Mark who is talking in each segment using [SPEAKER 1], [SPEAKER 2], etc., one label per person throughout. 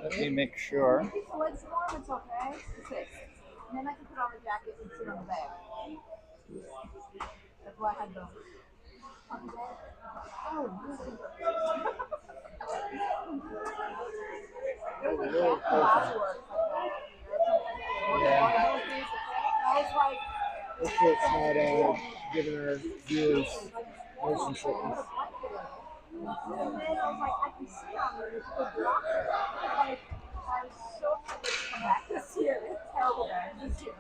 [SPEAKER 1] Let me make sure.
[SPEAKER 2] If the legs warm, it's okay. Sit. And then I can put on the jacket and sit on the bed. That's why I had the. Oh,
[SPEAKER 1] Yeah. Hopefully it's not giving our viewers motion sickness.
[SPEAKER 2] And then I was like, I can see on there it's a good block. Like, I was so excited to come back this year. It's terrible guys this year.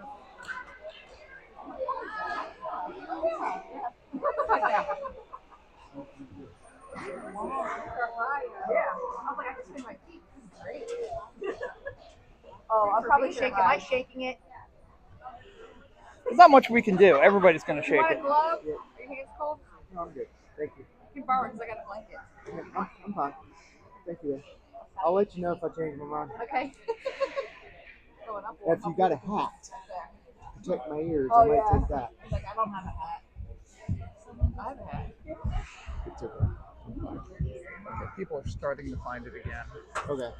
[SPEAKER 2] Yeah. I was like, I can spin my feet. This is great. Oh, I'm probably shaking. Am I shaking it?
[SPEAKER 1] There's not much we can do. Everybody's going to shake it.
[SPEAKER 2] Glove? Are your hands cold?
[SPEAKER 1] No, I'm good. Thank you.
[SPEAKER 2] You can borrow it because I got a blanket.
[SPEAKER 1] I'm fine. Thank you. I'll let you know if I change my mind.
[SPEAKER 2] Okay.
[SPEAKER 1] If you got a hat to protect my ears,
[SPEAKER 2] Oh,
[SPEAKER 1] I might take that.
[SPEAKER 2] Like, I don't have a hat. I have a hat.
[SPEAKER 1] It's okay.
[SPEAKER 3] Okay, people are starting to find it again.
[SPEAKER 1] Okay.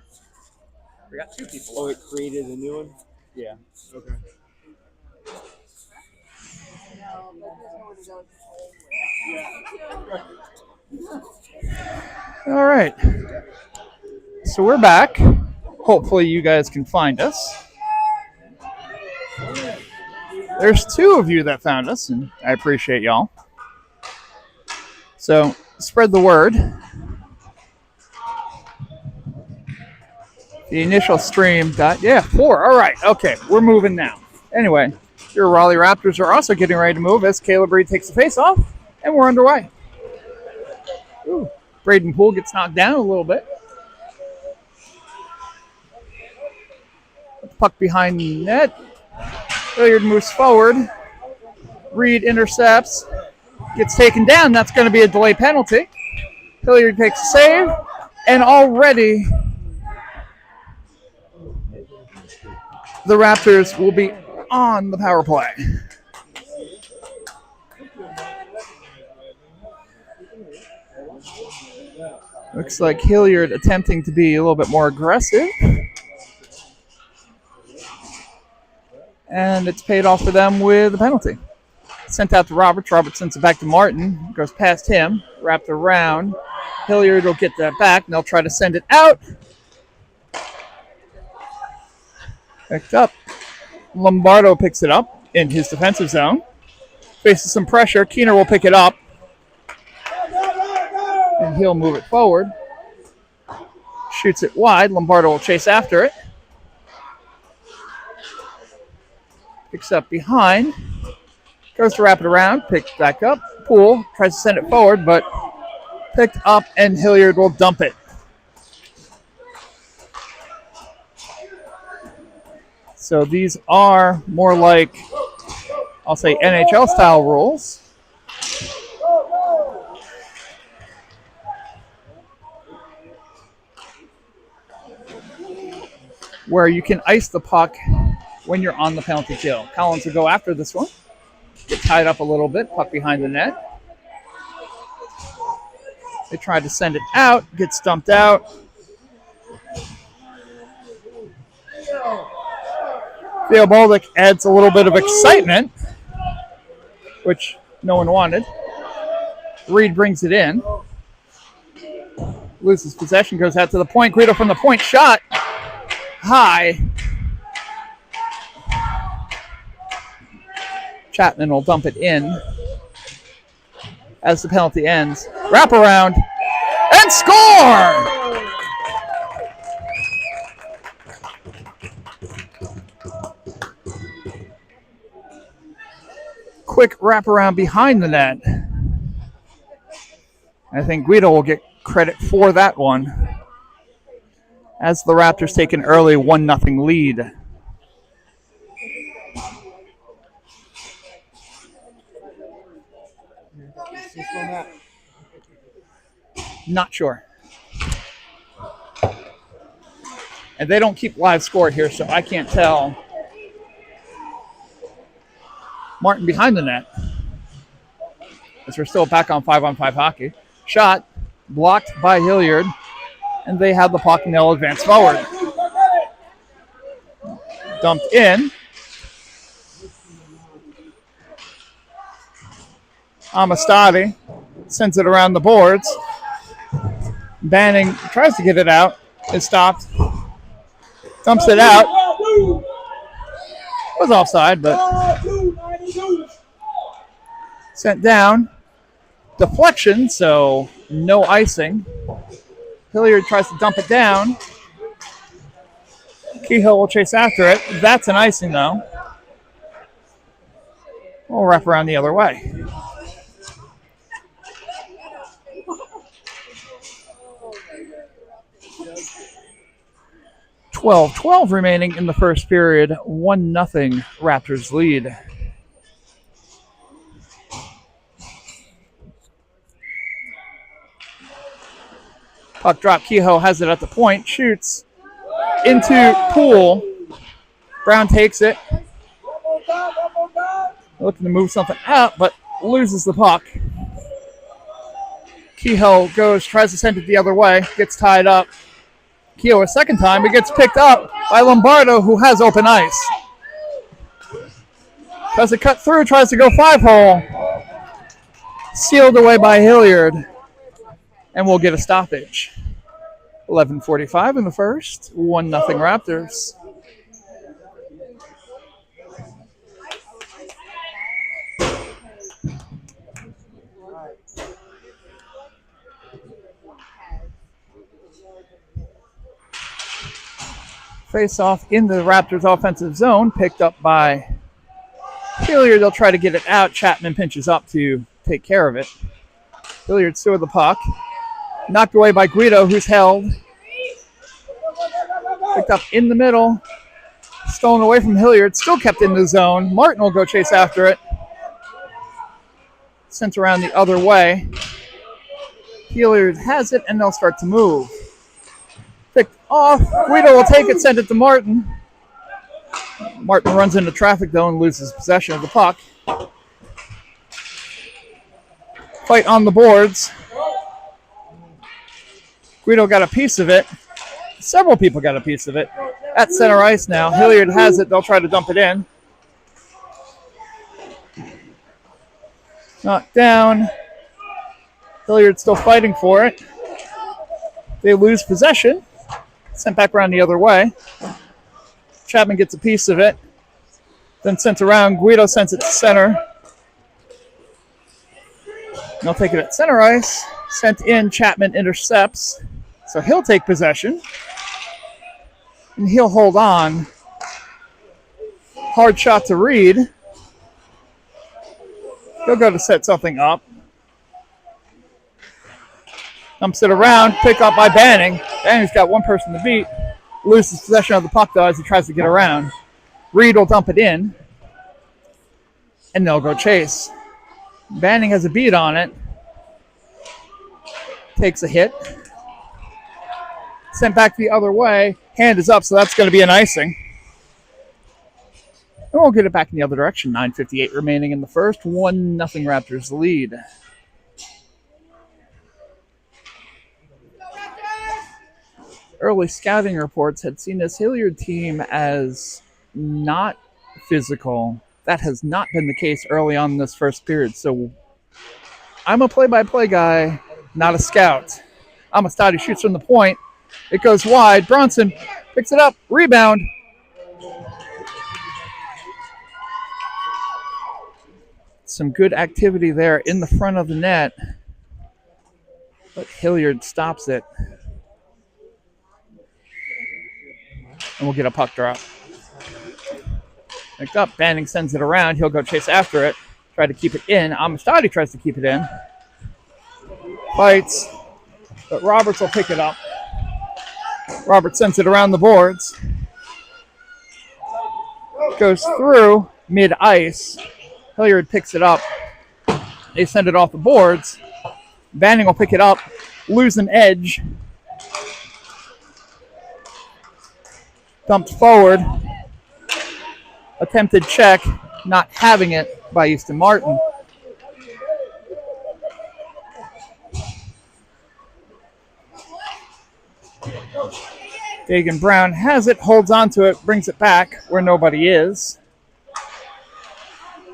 [SPEAKER 3] We got 2 people.
[SPEAKER 1] Oh, it created a new one? Yeah. Okay.
[SPEAKER 2] No, but there's nowhere to go.
[SPEAKER 3] All right. So we're back. Hopefully you guys can find us. There's 2 of you that found us, and I appreciate y'all. So spread the word. The initial stream got, 4. All right. Okay. We're moving now. Anyway, your Raleigh Raptors are also getting ready to move as Caleb Reed takes the face off, and we're underway. Ooh, Braden Poole gets knocked down a little bit. Puck behind the net. Hilliard moves forward. Reed intercepts. Gets taken down. That's going to be a delay penalty. Hilliard takes a save. And already the Raptors will be on the power play. Looks like Hilliard attempting to be a little bit more aggressive. And it's paid off for them with a penalty. Sent out to Roberts. Roberts sends it back to Martin. Goes past him. Wrapped around. Hilliard will get that back, and they'll try to send it out. Picked up. Lombardo picks it up in his defensive zone. Faces some pressure. Keener will pick it up. And he'll move it forward. Shoots it wide. Lombardo will chase after it. Picks up behind. Goes to wrap it around. Picked back up. Poole tries to send it forward, but picked up, and Hilliard will dump it. So these are more like, I'll say, NHL-style rules. Where you can ice the puck when you're on the penalty kill. Collins will go after this one. Get tied up a little bit. Puck behind the net. They tried to send it out. Gets dumped out. Theobaldic adds a little bit of excitement, which no one wanted. Reed brings it in. Loses possession. Goes out to the point. Guido from the point shot. High. Chapman will dump it in as the penalty ends. Wrap around and score! Quick wraparound behind the net. I think Guido will get credit for that one, as the Raptors take an early 1-0 lead. Not sure. And they don't keep live score here, so I can't tell. Martin behind the net, as we're still back on 5-on-5 hockey. Shot blocked by Hilliard. And they have the puck and they'll advance forward. Dumped in. Amistadi sends it around the boards. Banning tries to get it out. Is stopped. Dumps it out. Was offside, but sent down. Deflection, so no icing. Hilliard tries to dump it down. Kehoe will chase after it. That's an icing, though. We'll wrap around the other way. 12 remaining in the first period. 1-0 Raptors lead. Puck drop. Kehoe has it at the point. Shoots into Poole. Brown takes it. Looking to move something out, but loses the puck. Kehoe goes, tries to send it the other way. Gets tied up. Kehoe a second time. It gets picked up by Lombardo, who has open ice. Tries to cut through, tries to go 5-hole. Sealed away by Hilliard. And we'll get a stoppage. 11:45 in the first. 1-0 Raptors. Face off in the Raptors offensive zone, picked up by Hilliard. They'll try to get it out. Chapman pinches up to take care of it. Hilliard still with the puck. Knocked away by Guido, who's held. Picked up in the middle. Stolen away from Hilliard. Still kept in the zone. Martin will go chase after it. Sent around the other way. Hilliard has it, and they'll start to move. Picked off. Guido will take it, send it to Martin. Martin runs into traffic, though, and loses possession of the puck. Fight on the boards. Guido got a piece of it. Several people got a piece of it. At center ice now. Hilliard has it. They'll try to dump it in. Knocked down. Hilliard still fighting for it. They lose possession. Sent back around the other way. Chapman gets a piece of it. Then sent around. Guido sends it to center. They'll take it at center ice. Sent in. Chapman intercepts. So he'll take possession. And he'll hold on. Hard shot to Reed. He'll go to set something up. Dumps it around. Pick up by Banning. Banning's got one person to beat. Loses possession of the puck, though, as he tries to get around. Reed will dump it in. And they'll go chase. Banning has a beat on it. Takes a hit. Sent back the other way. Hand is up, so that's going to be an icing. And we'll get it back in the other direction. 9:58 remaining in the first. 1-0 Raptors lead. Early scouting reports had seen this Hilliard team as not physical. That has not been the case early on in this first period. So I'm a play-by-play guy, not a scout. Amistadi shoots from the point. It goes wide. Bronson picks it up. Rebound. Some good activity there in the front of the net. But Hilliard stops it. And we'll get a puck drop. Picked up. Banning sends it around. He'll go chase after it. Try to keep it in. Amistadi tries to keep it in. Fights. But Roberts will pick it up. Roberts sends it around the boards. Goes through mid-ice. Hilliard picks it up. They send it off the boards. Banning will pick it up. Lose an edge. Dumped forward. Attempted check. Not having it by Easton Martin. Dagan Brown has it, holds on to it, brings it back where nobody is.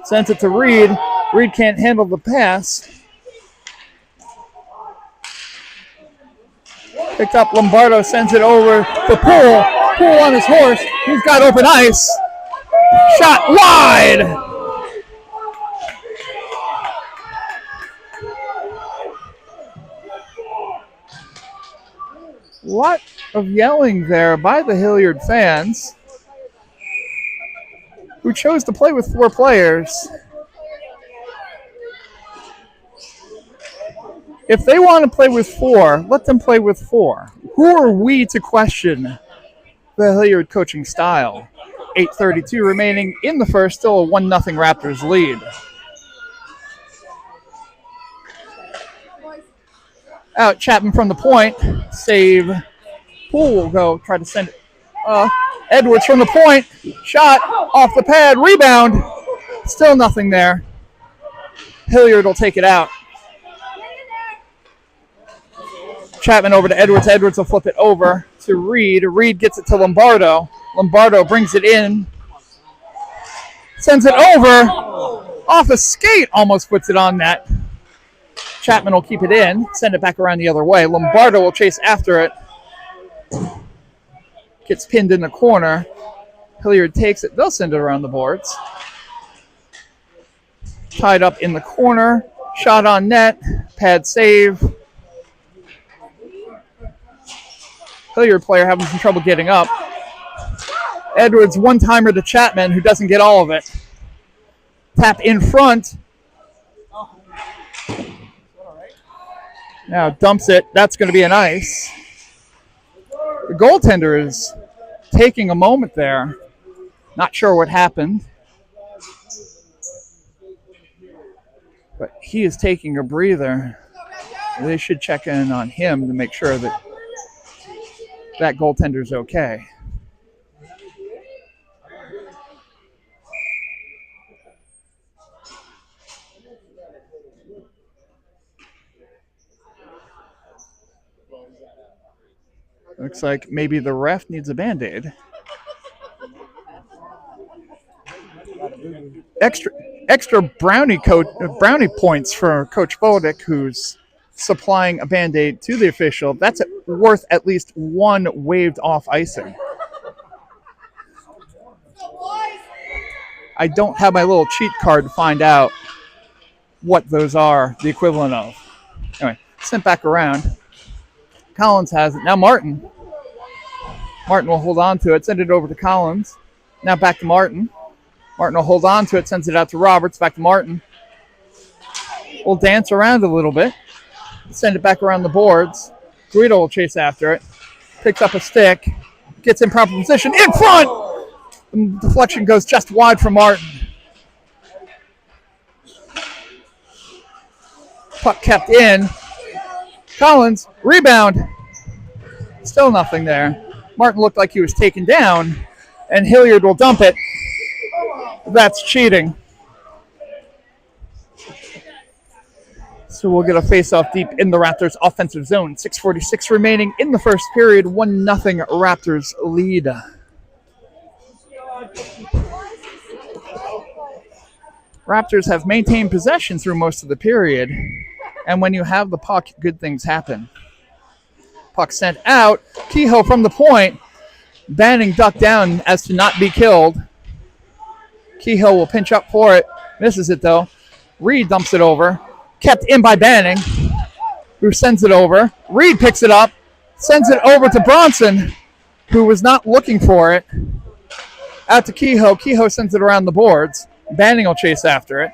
[SPEAKER 3] Sends it to Reed. Reed can't handle the pass. Picked up Lombardo, sends it over to Poole. Poole on his horse. He's got open ice. Shot wide. Lot of yelling there by the Hilliard fans, who chose to play with 4 players. If they want to play with 4, let them play with 4. Who are we to question the Hilliard coaching style? 8:32 remaining in the first, still a 1-0 Raptors lead. Out Chapman from the point. Save. Poole will go try to send it. Edwards from the point. Shot off the pad. Rebound. Still nothing there. Hilliard will take it out. Chapman over to Edwards. Edwards will flip it over to Reed. Reed gets it to Lombardo. Lombardo brings it in. Sends it over. Off a skate. Almost puts it on net. Chapman will keep it in, send it back around the other way. Lombardo will chase after it. Gets pinned in the corner. Hilliard takes it. They'll send it around the boards. Tied up in the corner. Shot on net. Pad save. Hilliard player having some trouble getting up. Edwards one-timer to Chapman, who doesn't get all of it. Tap in front. Now dumps it. That's going to be an ice. The goaltender is taking a moment there. Not sure what happened. But he is taking a breather. They should check in on him to make sure that that goaltender's okay. Looks like maybe the ref needs a Band-Aid. Extra brownie points for Coach Boldick, who's supplying a Band-Aid to the official. That's worth at least 1 waived off icing. I don't have my little cheat card to find out what those are the equivalent of. Anyway, sent back around. Collins has it. Now Martin. Martin will hold on to it, send it over to Collins. Now back to Martin. Martin will hold on to it, sends it out to Roberts. Back to Martin. We'll dance around a little bit. Send it back around the boards. Guido will chase after it. Picks up a stick. Gets in proper position. In front! The deflection goes just wide for Martin. Puck kept in. Collins, rebound. Still nothing there. Martin looked like he was taken down, and Hilliard will dump it. That's cheating. So we'll get a face-off deep in the Raptors' offensive zone. 6:46 remaining in the first period. 1-0 Raptors lead. Raptors have maintained possession through most of the period. And when you have the puck, good things happen. Puck sent out. Kehoe from the point. Banning ducked down as to not be killed. Kehoe will pinch up for it. Misses it, though. Reed dumps it over. Kept in by Banning, who sends it over. Reed picks it up. Sends it over to Bronson, who was not looking for it. Out to Kehoe. Kehoe sends it around the boards. Banning will chase after it.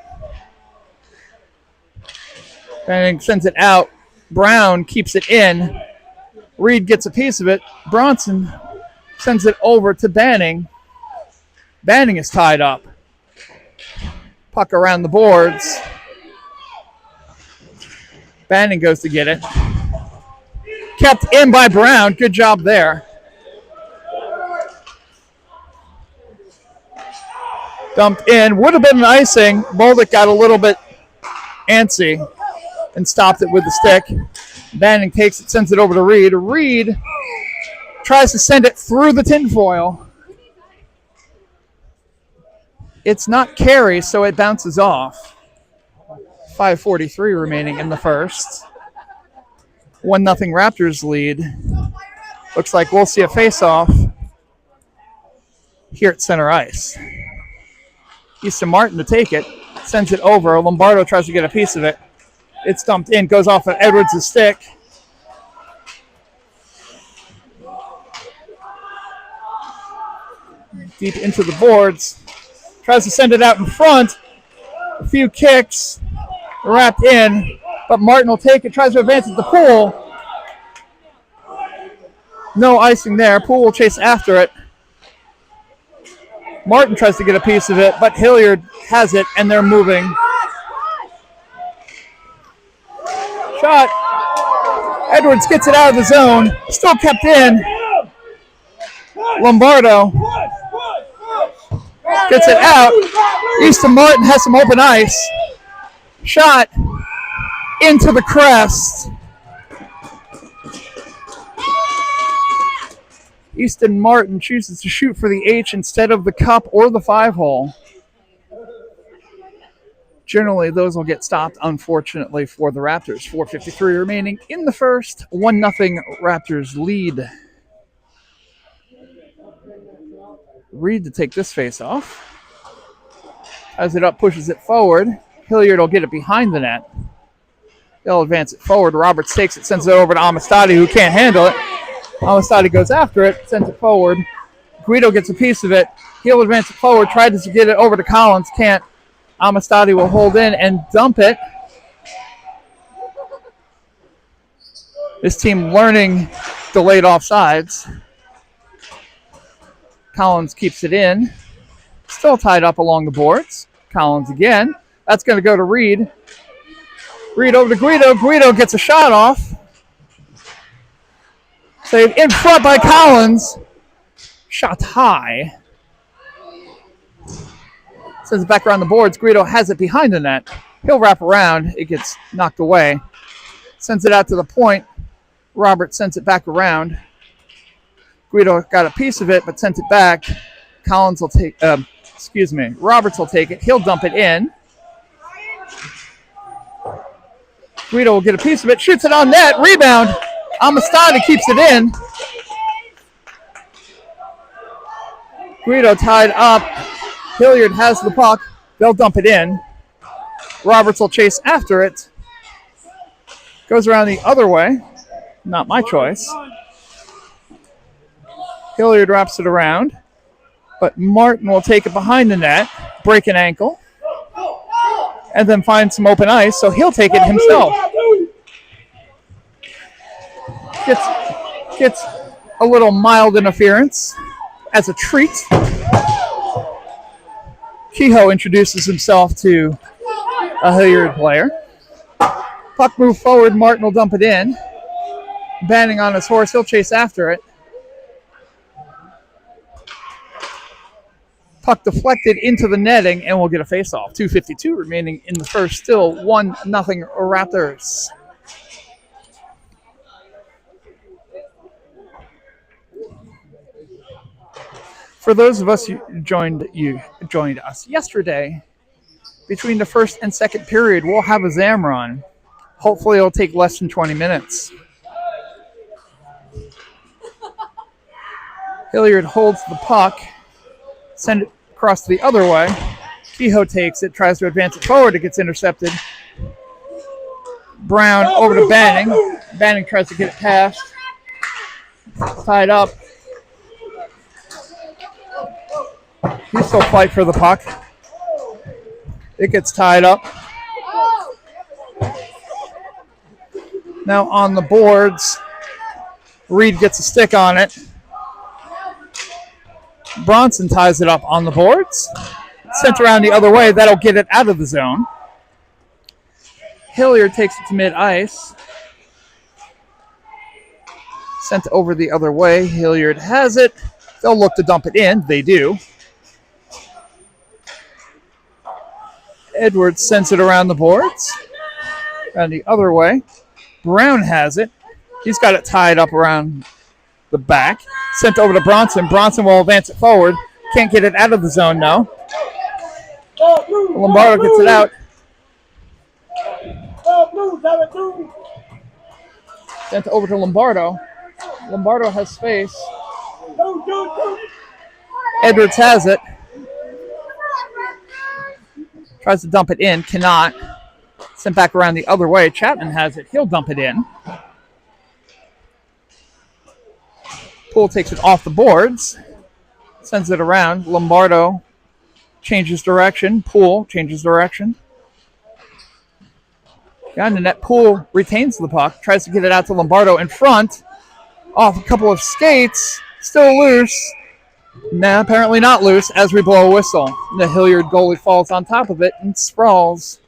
[SPEAKER 3] Banning sends it out. Brown keeps it in. Reed gets a piece of it. Bronson sends it over to Banning. Banning is tied up. Puck around the boards. Banning goes to get it. Kept in by Brown. Good job there. Dumped in. Would have been an icing. Boldick got a little bit antsy and stopped it with the stick. Banning takes it, sends it over to Reed. Reed tries to send it through the tinfoil. It's not carry, so it bounces off. 5:43 remaining in the first. 1-0 Raptors lead. Looks like we'll see a face-off here at center ice. Easton Martin to take it. Sends it over. Lombardo tries to get a piece of it. It's dumped in. Goes off of Edwards' stick. Deep into the boards. Tries to send it out in front. A few kicks. Wrapped in. But Martin will take it. Tries to advance it to Poole. No icing there. Poole will chase after it. Martin tries to get a piece of it, but Hilliard has it, and they're moving. Shot. Edwards gets it out of the zone. Still kept in. Lombardo gets it out. Easton Martin has some open ice. Shot into the crest. Easton Martin chooses to shoot for the H instead of the cup or the 5-hole. Generally, those will get stopped, unfortunately, for the Raptors. 4:53 remaining in the first. 1-0 Raptors lead. Reed to take this face off. As it up, pushes it forward. Hilliard will get it behind the net. They'll advance it forward. Roberts takes it, sends it over to Amistadi, who can't handle it. Amistadi goes after it, sends it forward. Guido gets a piece of it. He'll advance it forward, tried to get it over to Collins, can't. Amistadi will hold in and dump it. This team learning delayed offsides. Collins keeps it in. Still tied up along the boards. Collins again. That's going to go to Reed. Reed over to Guido. Guido gets a shot off. Saved in front by Collins. Shot high. Sends it back around the boards. Guido has it behind the net. He'll wrap around. It gets knocked away. Sends it out to the point. Robert sends it back around. Guido got a piece of it, but sent it back. Collins will take, Roberts will take it. He'll dump it in. Guido will get a piece of it. Shoots it on net. Rebound. Amistadi keeps it in. Guido tied up. Hilliard has the puck. They'll dump it in. Roberts will chase after it. Goes around the other way. Not my choice. Hilliard wraps it around. But Martin will take it behind the net. Break an ankle. And then find some open ice, so he'll take it himself. Gets a little mild interference as a treat. Kehoe introduces himself to a Hilliard player. Puck move forward. Martin will dump it in. Banning on his horse. He'll chase after it. Puck deflected into the netting, and we'll get a face-off. 2:52 remaining in the first. Still 1-0 Raptors. For those of us who joined us yesterday, between the first and second period, we'll have a Zamron. Hopefully it'll take less than 20 minutes. Hilliard holds the puck. Send it across the other way. Kehoe takes it, tries to advance it forward. It gets intercepted. Brown over to Banning. Banning tries to get it past. Tied up. He still fight for the puck. It gets tied up. Now on the boards, Reed gets a stick on it. Bronson ties it up on the boards. Sent around the other way. That'll get it out of the zone. Hilliard takes it to mid-ice. Sent over the other way. Hilliard has it. They'll look to dump it in. They do. Edwards sends it around the boards. Around the other way. Brown has it. He's got it tied up around the back. Sent over to Bronson. Bronson will advance it forward. Can't get it out of the zone, no. Lombardo gets it out. Sent over to Lombardo. Lombardo has space. Edwards has it. Tries to dump it in. Cannot. Sent back around the other way. Chapman has it. He'll dump it in. Poole takes it off the boards. Sends it around. Lombardo changes direction. Poole changes direction. Behind the net, Poole retains the puck. Tries to get it out to Lombardo in front. Off a couple of skates. Still loose. Nah, apparently not loose as we blow a whistle. The Hilliard goalie falls on top of it and sprawls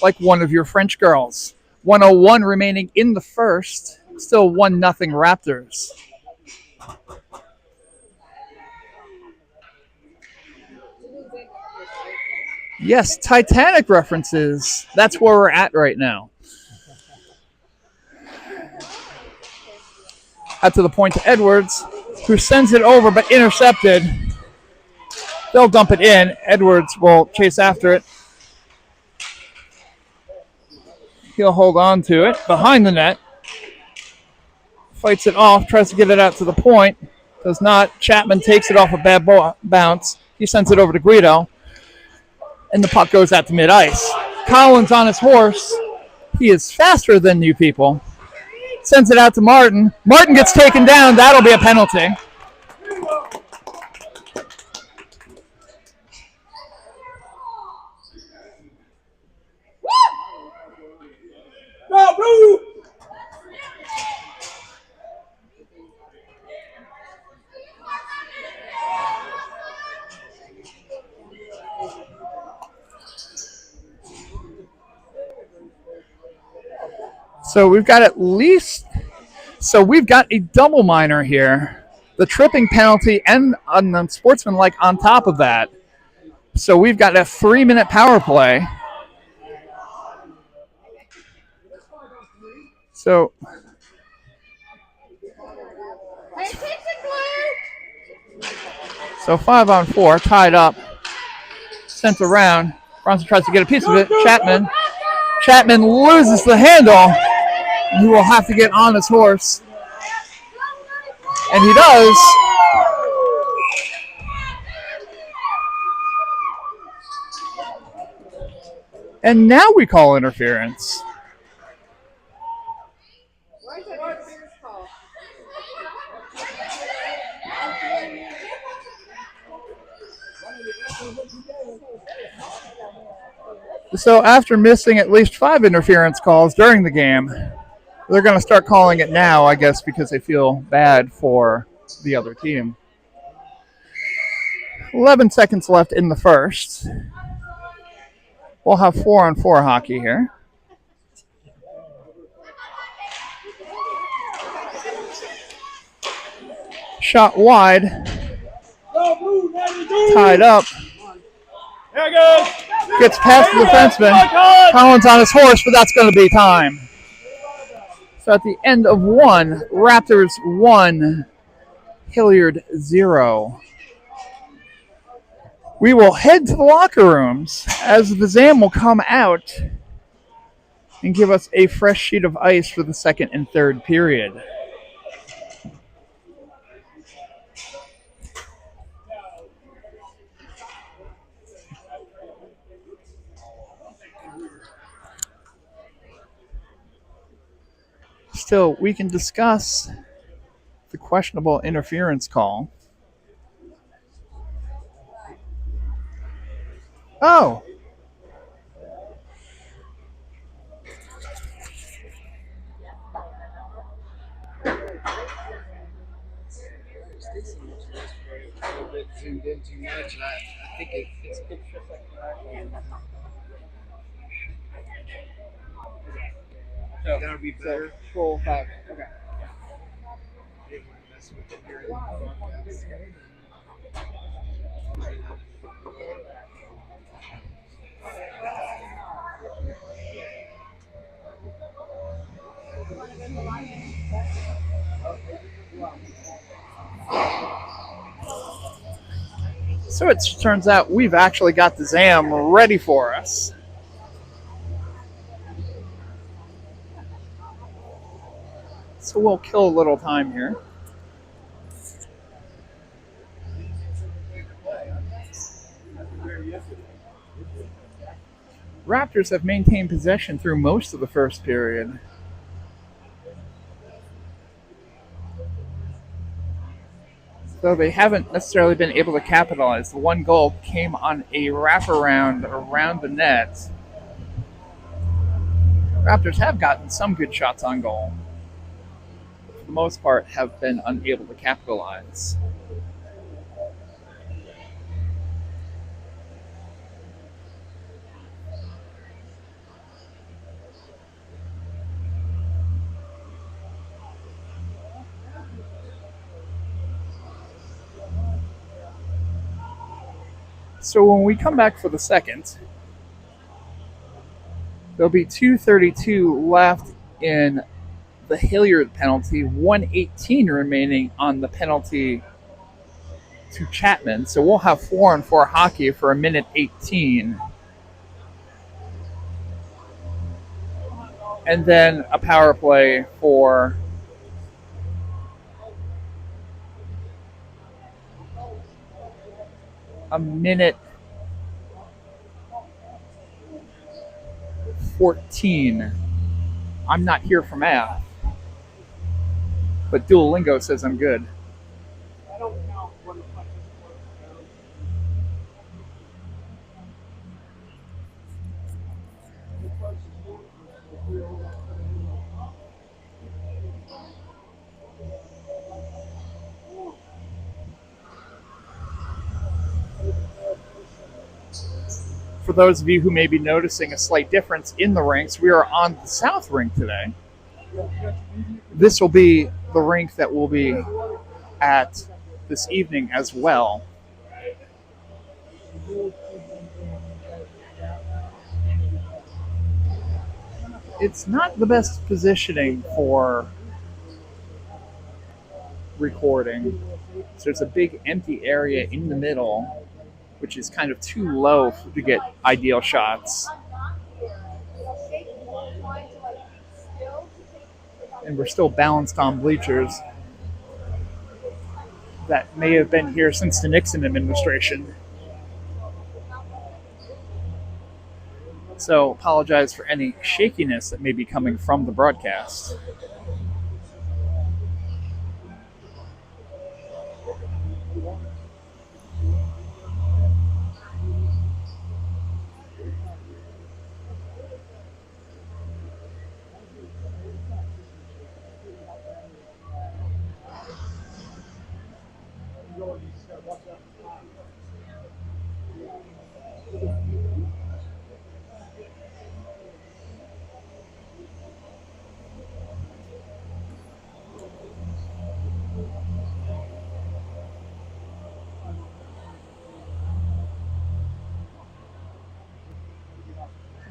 [SPEAKER 3] like one of your French girls. 1:01 remaining in the first. Still 1-0 Raptors. Yes, Titanic references. That's where we're at right now. Out to the point to Edwards, who sends it over but intercepted. They'll dump it in. Edwards will chase after it. He'll hold on to it behind the net. Fights it off, tries to get it out to the point. Does not. Chapman takes it off a bad bounce. He sends it over to Guido. And the puck goes out to mid-ice. Collins on his horse. He is faster than you people. Sends it out to Martin. Martin gets taken down. That'll be a penalty. So we've got a double minor here. The tripping penalty and unsportsmanlike on top of that. So we've got a 3-minute power play. So 5-on-4, tied up. Sent around. Bronson tries to get a piece of it. Chapman loses the handle. He will have to get on his horse. And he does. And now we call interference. So after missing at least 5 interference calls during the game, they're going to start calling it now, I guess, because they feel bad for the other team. 11 seconds left in the first. We'll have 4-on-4 hockey here. Shot wide. Tied up.
[SPEAKER 4] There it goes.
[SPEAKER 3] Gets past the defenseman. Collins on his horse, but that's going to be time. So at the end of 1, Raptors 1, Hilliard 0. We will head to the locker rooms as Vizam will come out and give us a fresh sheet of ice for the second and third period. Still, we can discuss the questionable interference call. Oh.
[SPEAKER 1] Zoomed in too much, and I think it's good for so that'll be better.
[SPEAKER 4] Full 5. Okay.
[SPEAKER 3] So it turns out we've actually got the ZAM ready for us. So we'll kill a little time here. Raptors have maintained possession through most of the first period. Though they haven't necessarily been able to capitalize. The one goal came on a wraparound around the net. Raptors have gotten some good shots on goal. But for the most part, have been unable to capitalize. So when we come back for the second, there'll be 2:32 left in the Hilliard penalty, 1:18 remaining on the penalty to Chapman. So we'll have 4-on-4 hockey for a minute 18. And then a power play for a minute 14. I'm not here for math, but Duolingo says I'm good.
[SPEAKER 4] I don't count when the punches work.
[SPEAKER 3] For those of you who may be noticing a slight difference in the rinks, we are on the south rink today. This will be the rink that will be at this evening as well. It's not the best positioning for recording. So there's a big empty area in the middle, which is kind of too low to get ideal shots. And we're still balanced on bleachers that may have been here since the Nixon administration. So apologize for any shakiness that may be coming from the broadcast.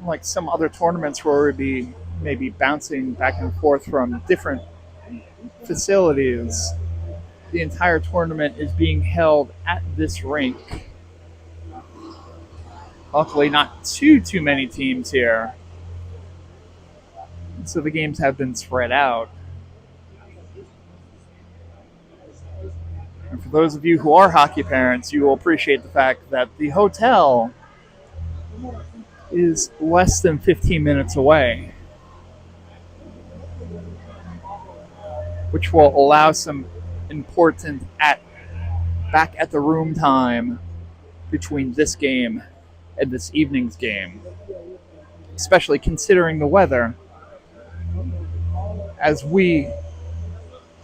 [SPEAKER 3] Like some other tournaments where we'd be maybe bouncing back and forth from different facilities, the entire tournament is being held at this rink. Luckily, not too many teams here, so the games have been spread out. And for those of you who are hockey parents, you will appreciate the fact that the hotel is less than 15 minutes away, which will allow some important back at the room time between this game and this evening's game, especially considering the weather. As we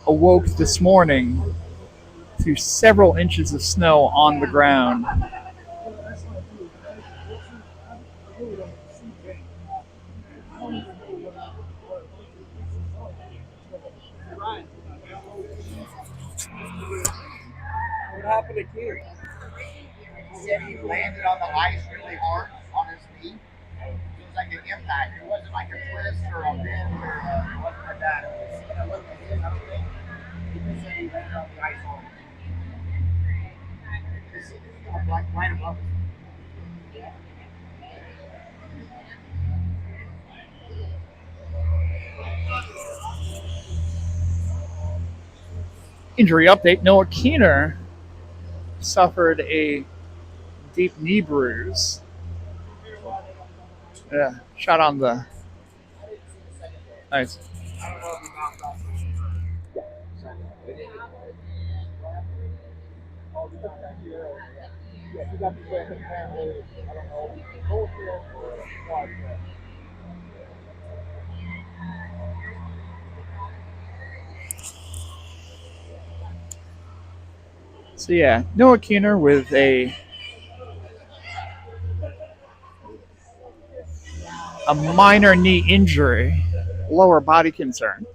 [SPEAKER 3] awoke this morning to several inches of snow on the ground.
[SPEAKER 4] What happened to King?
[SPEAKER 1] He said he landed on the ice really hard on his knee. It was like an impact. It wasn't like a twist or a bend or it wasn't like that. It wasn't a hit, I don't think. He just said he landed on the ice hard. Does he have a
[SPEAKER 3] Injury update: Noah Keener suffered a deep knee bruise. Yeah, shot on the nice. So yeah, Noah Keener with a minor knee injury, lower body concern.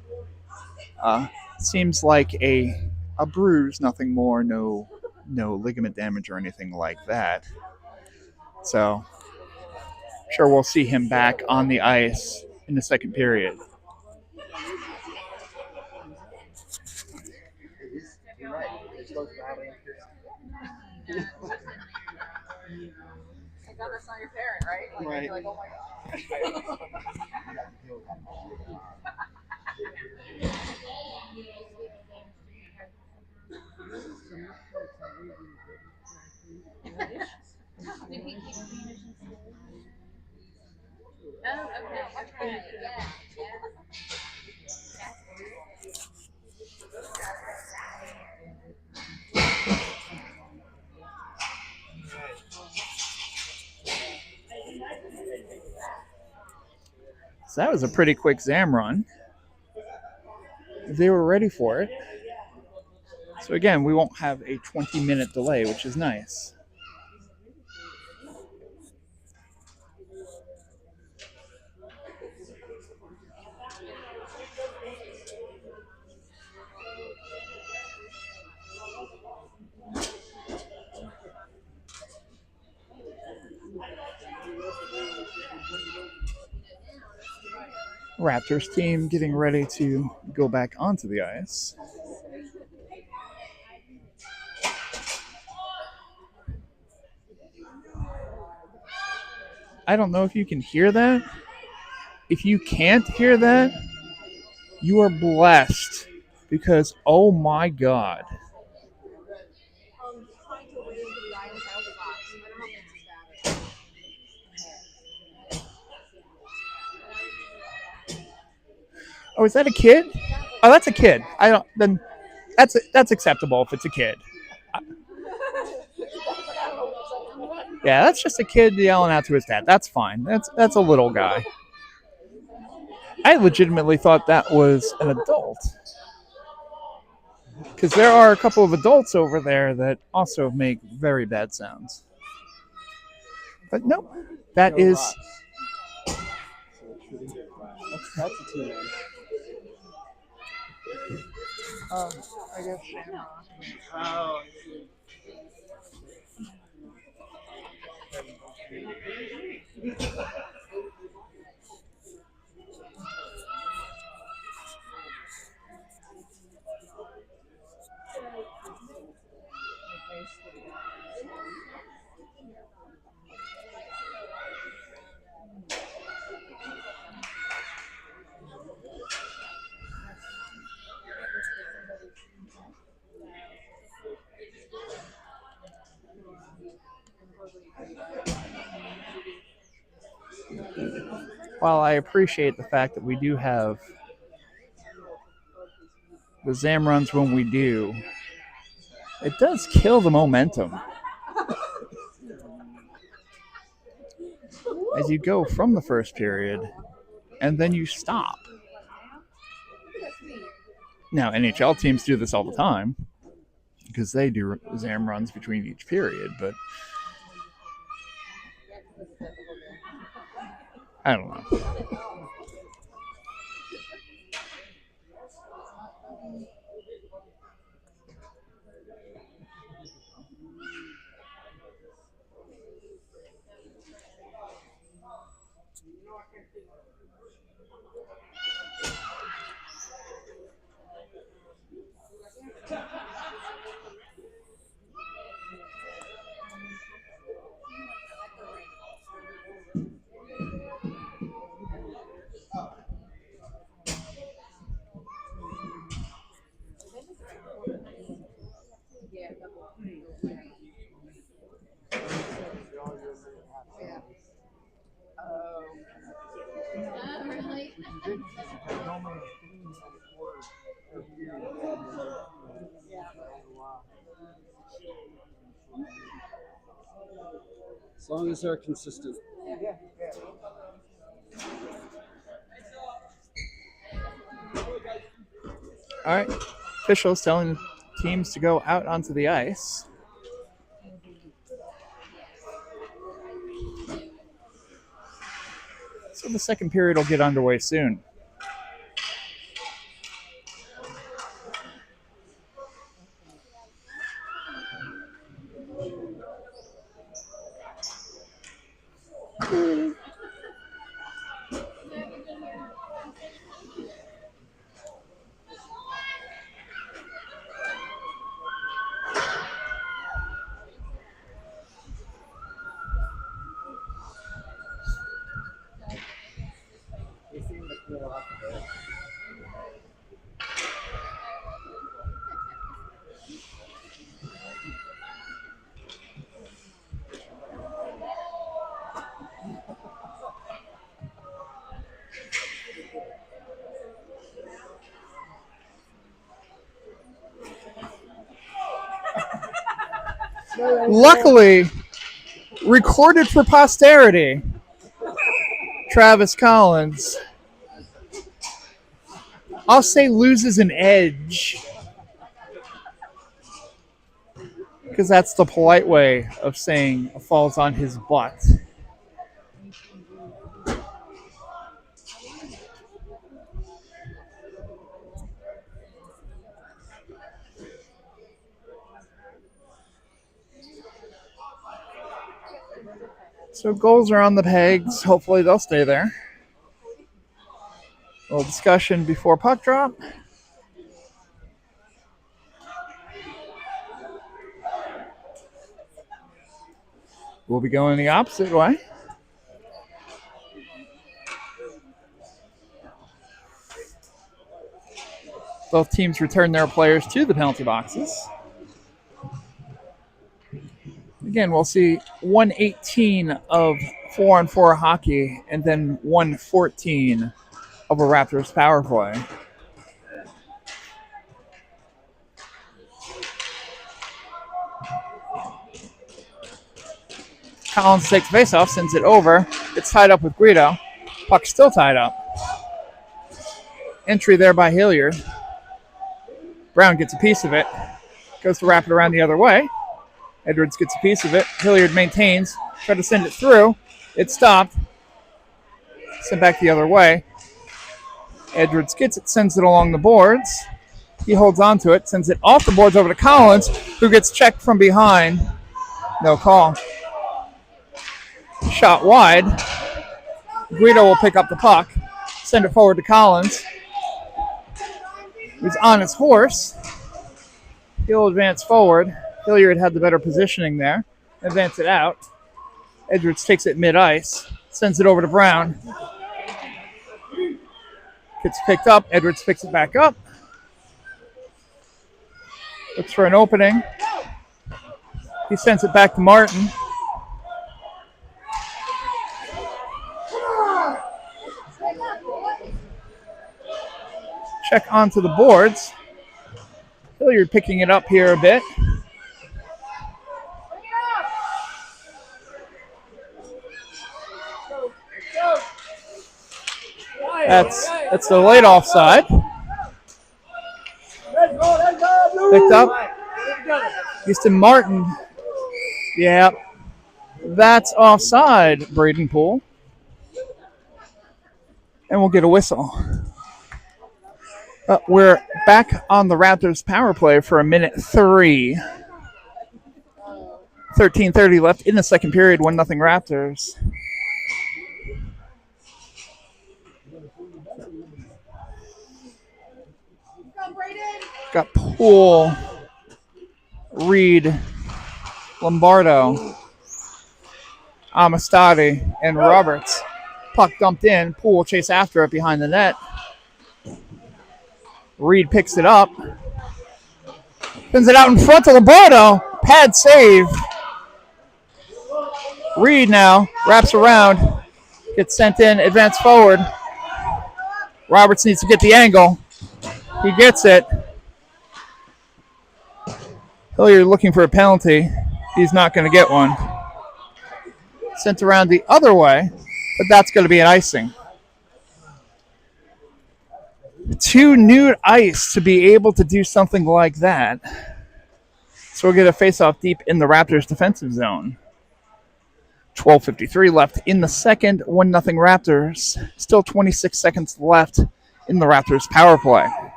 [SPEAKER 3] Uh, Seems like a bruise, nothing more, no ligament damage or anything like that. So sure we'll see him back on the ice in the second period.
[SPEAKER 1] You're right. It goes badly.
[SPEAKER 2] Thank God that's not your parent, right? Like,
[SPEAKER 1] Right.
[SPEAKER 2] you're like, oh my God.
[SPEAKER 3] So that was a pretty quick Zam run. They were ready for it. So again, we won't have a 20-minute delay, which is nice. Raptors team getting ready to go back onto the ice. I don't know if you can hear that. If you can't hear that, you are blessed because oh my God.
[SPEAKER 2] Trying to wave to the island out of the box. I don't know if it's
[SPEAKER 3] Oh, is that a kid? Oh, that's a kid. I don't. Then that's acceptable if it's a kid. Yeah, that's just a kid yelling out to his dad. That's fine. That's a little guy. I legitimately thought that was an adult because there are a couple of adults over there that also make very bad sounds. But no, that is.
[SPEAKER 4] That's a team.
[SPEAKER 3] I guess.
[SPEAKER 4] Oh.
[SPEAKER 3] While I appreciate the fact that we do have the Zam runs when we do, it does kill the momentum. As you go from the first period and then you stop. Now, NHL teams do this all the time because they do Zam runs between each period, but I don't know.
[SPEAKER 4] As long as they're consistent.
[SPEAKER 3] All right. Officials telling teams to go out onto the ice. So the second period will get underway soon. Luckily, recorded for posterity, Travis Collins, I'll say loses an edge, because that's the polite way of saying falls on his butt. So goals are on the pegs. Hopefully they'll stay there. A little discussion before puck drop. We'll be going the opposite way. Both teams return their players to the penalty boxes. Again, we'll see 118 of 4-on-4 hockey and then 114 of a Raptors power play. Collins takes face-off, sends it over. It's tied up with Guido. Puck still tied up. Entry there by Hilliard. Brown gets a piece of it. Goes to wrap it around the other way. Edwards gets a piece of it. Hilliard maintains. Try to send it through. It's stopped. Sent back the other way. Edwards gets it, sends it along the boards. He holds on to it, sends it off the boards over to Collins, who gets checked from behind. No call. Shot wide. Guido will pick up the puck, send it forward to Collins. He's on his horse. He'll advance forward. Hilliard had the better positioning there. Advance it out. Edwards takes it mid-ice. Sends it over to Brown. Gets picked up. Edwards picks it back up. Looks for an opening. He sends it back to Martin. Check onto the boards. Hilliard picking it up here a bit. That's the late offside. Picked up. Houston Martin. Yeah. That's offside, Braden Poole. And we'll get a whistle. We're back on the Raptors power play for a minute 3. 13:30 left in the second period. 1-0 Raptors. Got Poole, Reed, Lombardo, Amistadi, and Roberts. Puck dumped in. Poole chase after it behind the net. Reed picks it up. Sends it out in front to Lombardo. Pad save. Reed now wraps around. Gets sent in. Advance forward. Roberts needs to get the angle. He gets it. Hilliard looking for a penalty. He's not going to get one. Sent around the other way, but that's going to be an icing. Too nude ice to be able to do something like that. So we'll get a face-off deep in the Raptors' defensive zone. 12:53 left in the second, 1-0 Raptors. Still 26 seconds left in the Raptors' power play.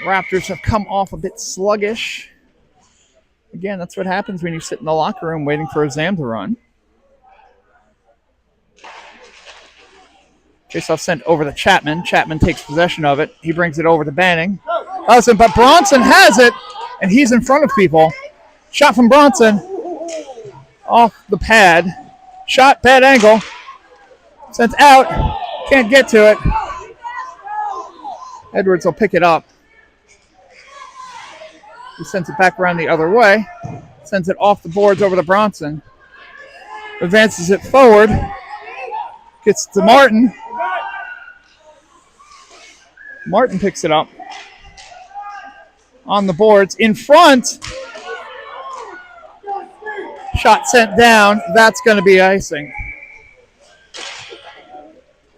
[SPEAKER 3] Raptors have come off a bit sluggish. Again, that's what happens when you sit in the locker room waiting for a Zam to run. Faceoff sent over to Chapman. Chapman takes possession of it. He brings it over to Banning. But Bronson has it, and he's in front of people. Shot from Bronson. Off the pad. Shot, bad angle. Sent out. Can't get to it. Edwards will pick it up. He sends it back around the other way. Sends it off the boards over to Bronson. Advances it forward. Gets to Martin. Martin picks it up. On the boards. In front. Shot sent down. That's going to be icing.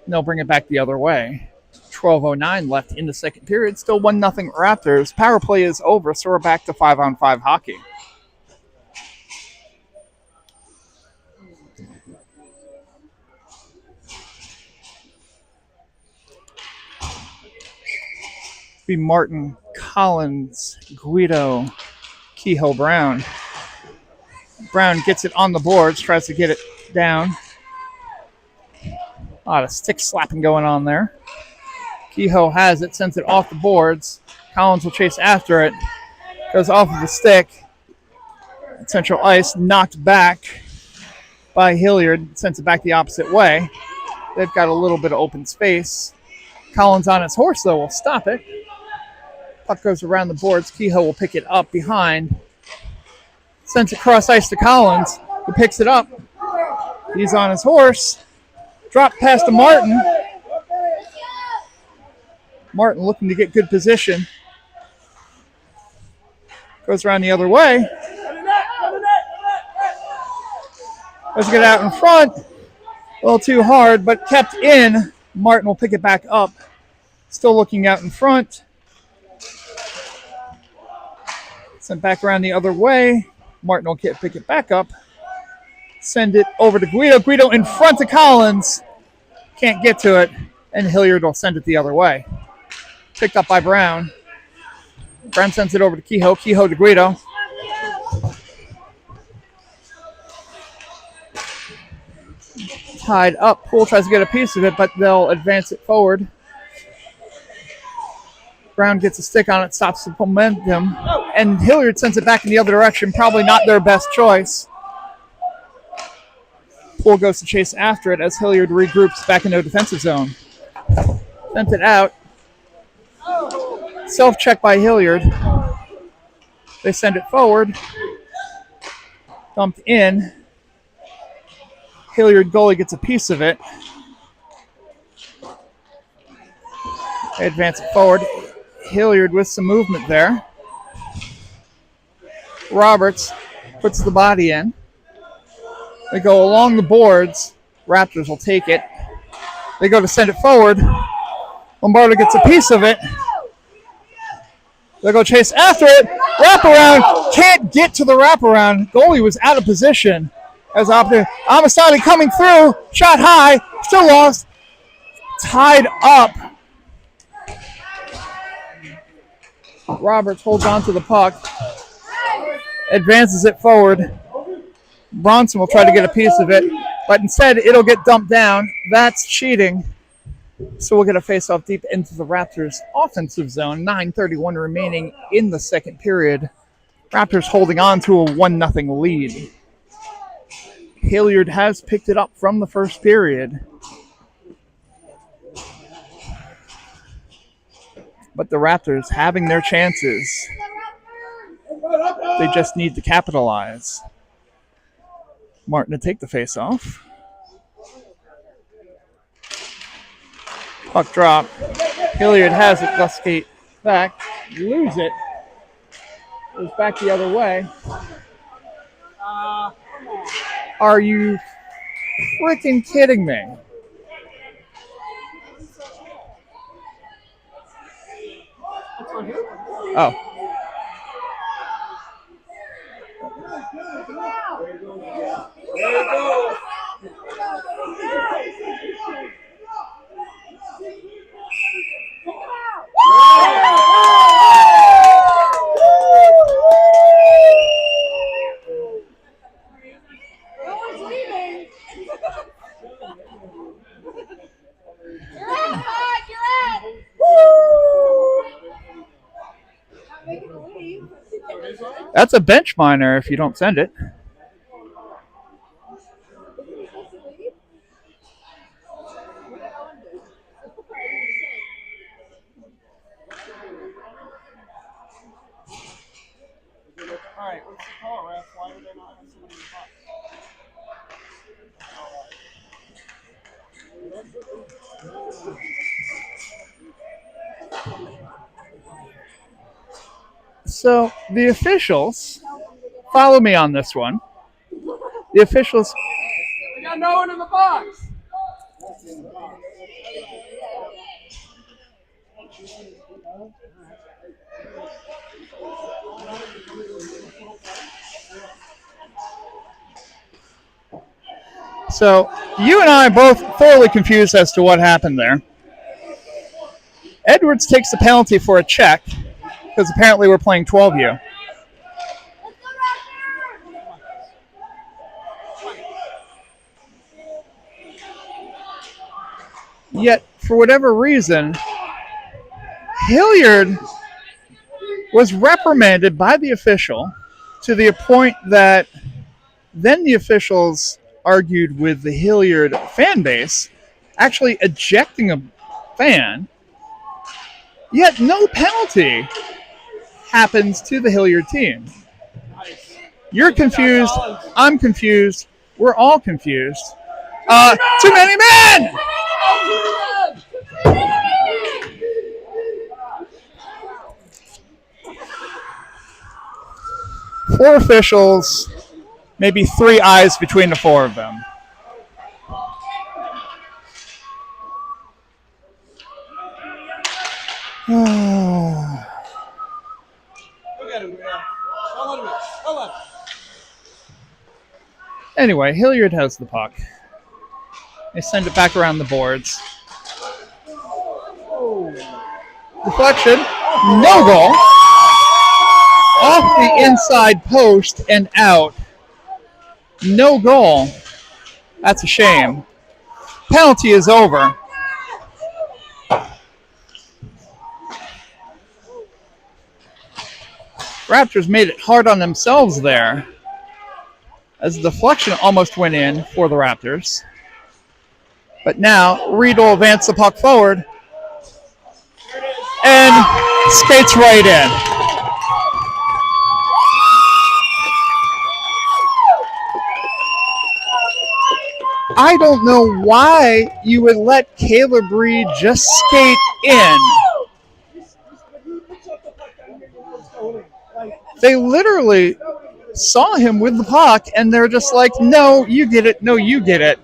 [SPEAKER 3] They'll bring it back the other way. 12:09 left in the second period. Still 1-0 Raptors. Power play is over, so we're back to 5-on-5 hockey. Be Martin, Collins, Guido, Kehoe, Brown. Brown gets it on the boards, tries to get it down. A lot of stick slapping going on there. Kehoe has it, sends it off the boards. Collins will chase after it. Goes off of the stick. Central ice knocked back by Hilliard. Sends it back the opposite way. They've got a little bit of open space. Collins on his horse, though, will stop it. Puck goes around the boards. Kehoe will pick it up behind. Sends it cross ice to Collins, who picks it up. He's on his horse. Drop pass to Martin. Martin looking to get good position. Goes around the other way. Let's get out in front. A little too hard, but kept in. Martin will pick it back up. Still looking out in front. Sent back around the other way. Martin will pick it back up. Send it over to Guido. Guido in front of Collins. Can't get to it. And Hilliard will send it the other way. Picked up by Brown. Brown sends it over to Kehoe. Kehoe to Guido. Tied up. Poole tries to get a piece of it, but they'll advance it forward. Brown gets a stick on it, stops the momentum, and Hilliard sends it back in the other direction. Probably not their best choice. Poole goes to chase after it as Hilliard regroups back into a defensive zone. Sent it out. Self-check by Hilliard. They send it forward. Dumped in. Hilliard goalie gets a piece of it. They advance it forward. Hilliard with some movement there. Roberts puts the body in. They go along the boards. Raptors will take it. They go to send it forward. Lombardo gets a piece of it. They'll go chase after it. Wraparound. Can't get to the wraparound. Goalie was out of position. As Amistadi coming through. Shot high. Still lost. Tied up. Roberts holds on to the puck. Advances it forward. Bronson will try to get a piece of it. But instead, it'll get dumped down. That's cheating. So we'll get a face-off deep into the Raptors' offensive zone. 9:31 remaining in the second period. Raptors holding on to a 1-0 lead. Hilliard has picked it up from the first period. But the Raptors having their chances. They just need to capitalize. Martin to take the face-off. Puck drop. Hilliard has it. Thus skate back. Lose it. Goes back the other way.
[SPEAKER 4] Uh,
[SPEAKER 3] Are you freaking kidding me?
[SPEAKER 4] that's on who?
[SPEAKER 3] Oh.
[SPEAKER 4] There you go.
[SPEAKER 2] No one's leaving. You're out, Todd. You're out. Woo! Not making a leave.
[SPEAKER 3] That's a bench miner if you don't send it.
[SPEAKER 4] All right, what's the call, ref? Why do they not have somebody in the box?
[SPEAKER 3] So the officials, follow me on this one. The officials,
[SPEAKER 4] We got no one in the box.
[SPEAKER 3] so you and I are both thoroughly confused as to what happened there. Edwards takes the penalty for a check because apparently we're playing 12U. Yet, for whatever reason, Hilliard was reprimanded by the official to the point that then the officials argued with the Hilliard fan base, actually ejecting a fan, yet no penalty happens to the Hilliard team. You're confused, I'm confused, we're all confused. Too many men! Four officials, maybe 3 eyes between the 4 of them.
[SPEAKER 4] Look at him, yeah. Hold on a minute. Hold on.
[SPEAKER 3] Anyway, Hilliard has the puck. They send it back around the boards. Deflection, no goal. Off the inside post and out. No goal. That's a shame. Penalty is over. Raptors made it hard on themselves there, as the deflection almost went in for the Raptors. But now, Reed will advance the puck forward and skates right in. I don't know why you would let Caleb Reed just skate in. They literally saw him with the puck, and they're just like, no, you get it, no, you get it.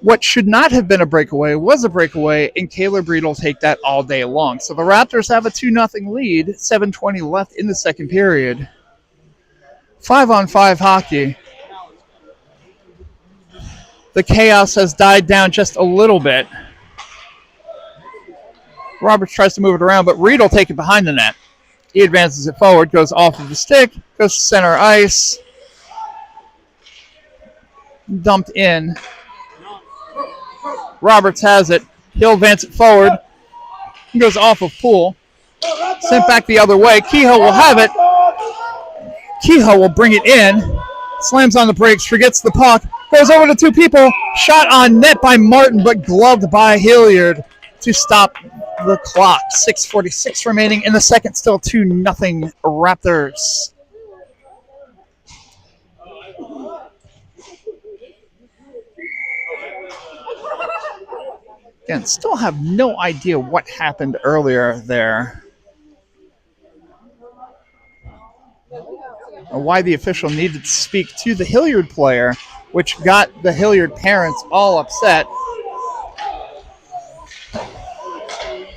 [SPEAKER 3] What should not have been a breakaway was a breakaway, and Caleb Reed will take that all day long. So the Raptors have a 2-0 lead, 7:20 left in the second period. 5-on-5 hockey. The chaos has died down just a little bit. Roberts tries to move it around, but Reed will take it behind the net. He advances it forward, goes off of the stick, goes to center ice. Dumped in. Roberts has it. He'll advance it forward. He goes off of Poole. Sent back the other way. Kehoe will have it. Kehoe will bring it in. Slams on the brakes, forgets the puck. Goes over to 2 people. Shot on net by Martin, but gloved by Hilliard to stop the clock. 6:46 remaining in the second. Still 2-0 Raptors. Again, still have no idea what happened earlier there. why the official needed to speak to the Hilliard player, which got the Hilliard parents all upset.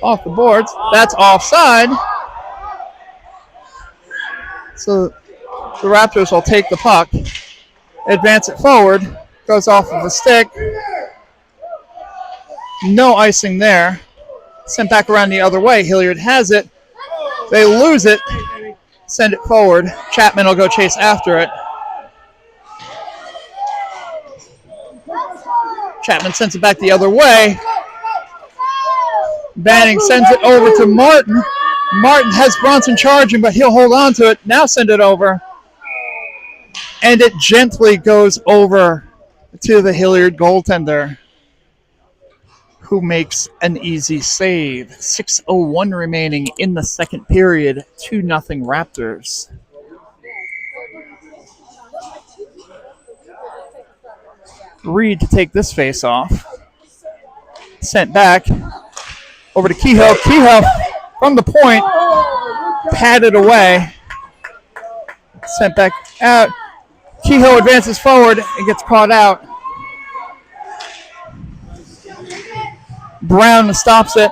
[SPEAKER 3] Off the boards. That's offside. So the Raptors will take the puck, advance it forward, goes off of the stick. No icing there. Sent back around the other way. Hilliard has it. They lose it. Send it forward. Chapman will go chase after it. Chapman sends it back the other way. Banning sends it over to Martin. Martin has Bronson charging, but he'll hold on to it. Now send it over. And it gently goes over to the Hilliard goaltender, who makes an easy save. 6:01 remaining in the second period. 2-0 Raptors. Reed to take this face off. Sent back over to Kehoe. Kehoe from the point, patted away. Sent back out. Kehoe advances forward and gets caught out. Brown stops it.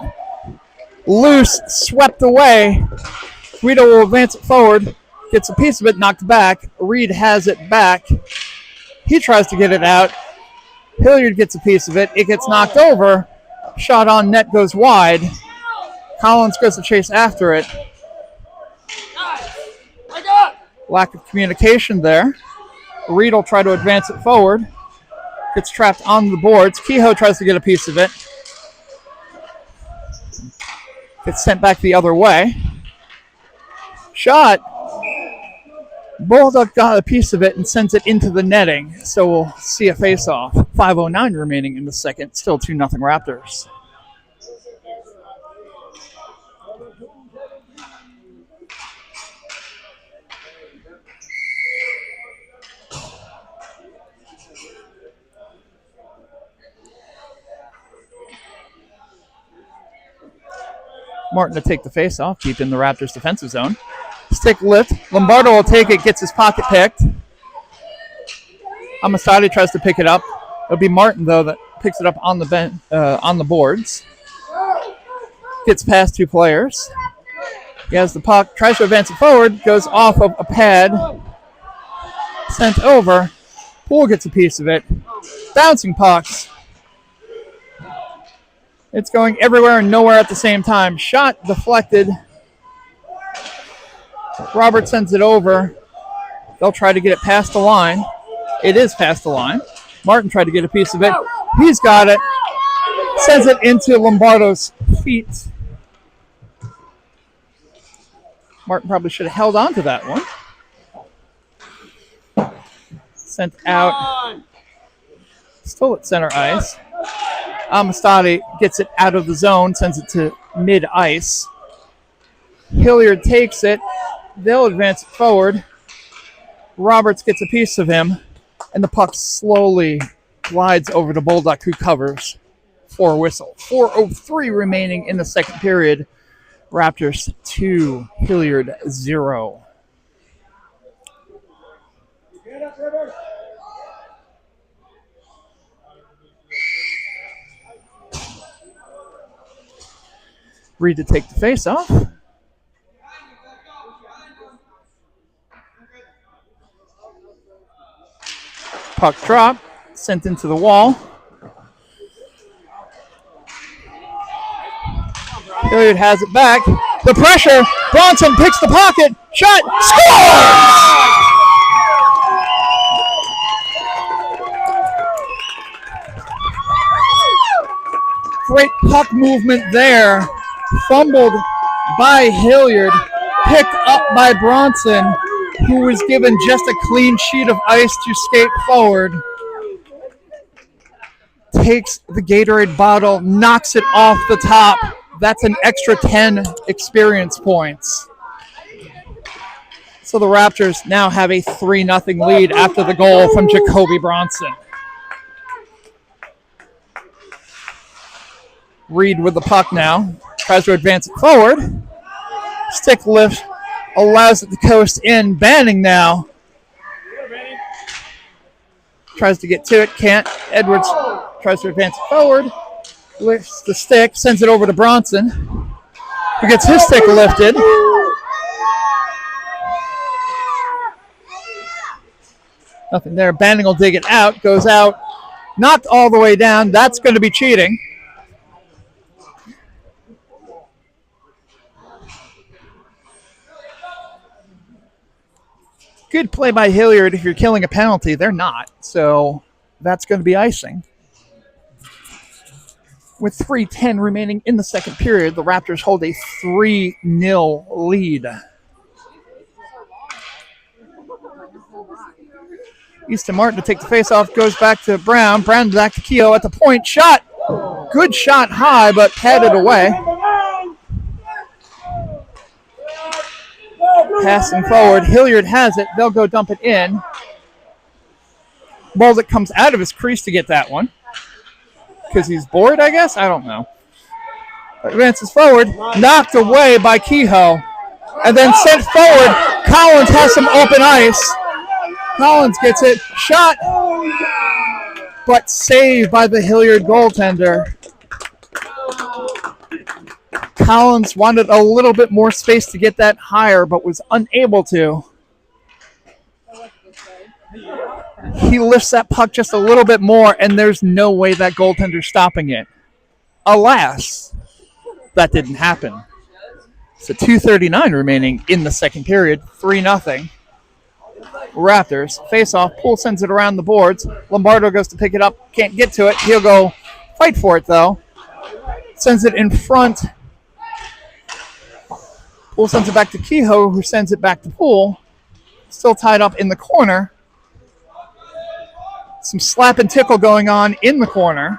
[SPEAKER 3] Loose, swept away. Guido will advance it forward. Gets a piece of it, knocked back. Reed has it back. He tries to get it out. Hilliard gets a piece of it. It gets knocked over. Shot on net goes wide. Collins goes to chase after it. Lack of communication there. Reed will try to advance it forward. Gets trapped on the boards. Kehoe tries to get a piece of it. Gets sent back the other way. Shot. Bulldog got a piece of it and sends it into the netting. So we'll see a face-off. 5:09 remaining in the second. Still 2-0 Raptors. Martin to take the face off, keep in the Raptors defensive zone. Stick lift. Lombardo will take it, gets his pocket picked. Amistadi tries to pick it up. It'll be Martin, though, that picks it up on the boards. Gets past two players. He has the puck, tries to advance it forward, goes off of a pad. Sent over. Poole gets a piece of it. Bouncing pucks. It's going everywhere and nowhere at the same time. Shot deflected. Robert sends it over. They'll try to get it past the line. It is past the line. Martin tried to get a piece of it. He's got it. Sends it into Lombardo's feet. Martin probably should have held on to that one. Sent out. Still at center ice. Amistadi gets it out of the zone, sends it to mid-ice. Hilliard takes it. They'll advance it forward. Roberts gets a piece of him, and the puck slowly glides over to Bolduc, who covers for a whistle. 4:03 remaining in the second period. Raptors 2, Hilliard 0. Reed to take the face off. Puck drop, sent into the wall. Hilliard has it back. The pressure. Bronson picks the pocket. Shot. Scores! Great puck movement there. Fumbled by Hilliard. Picked up by Bronson, who was given just a clean sheet of ice to skate forward. Takes the Gatorade bottle, knocks it off the top. That's an extra 10 experience points. So the Raptors now have a 3-0 lead after the goal from Jacoby Bronson. Reed with the puck now. Tries to advance it forward. Stick lift allows it to coast in. Banning now Tries to get to it, can't. Edwards tries to advance forward, lifts the stick, sends it over to Bronson, who gets his stick lifted. Nothing there. Banning will dig it out, goes out, not all the way down. That's going to be cheating. Good play by Hilliard if you're killing a penalty. They're not, so that's going to be icing. With 3:10 remaining in the second period, the Raptors hold a 3-0 lead. Easton Martin to take the face-off, goes back to Brown. Brown back to Kehoe at the point. Shot! Good shot high, but padded away. Passing forward. Hilliard has it. They'll go dump it in. Boldick comes out of his crease to get that one. Because he's bored, I guess? I don't know. Advances forward. Knocked away by Kehoe. And then sent forward. Collins has some open ice. Collins gets it. Shot. But saved by the Hilliard goaltender. Collins wanted a little bit more space to get that higher, but was unable to. He lifts that puck just a little bit more, and there's no way that goaltender's stopping it. Alas, that didn't happen. So 2:39 remaining in the second period, 3-0. Raptors face off. Poole sends it around the boards. Lombardo goes to pick it up, can't get to it. He'll go fight for it though. Sends it in front. Poole sends it back to Kehoe, who sends it back to Poole. Still tied up in the corner. Some slap and tickle going on in the corner.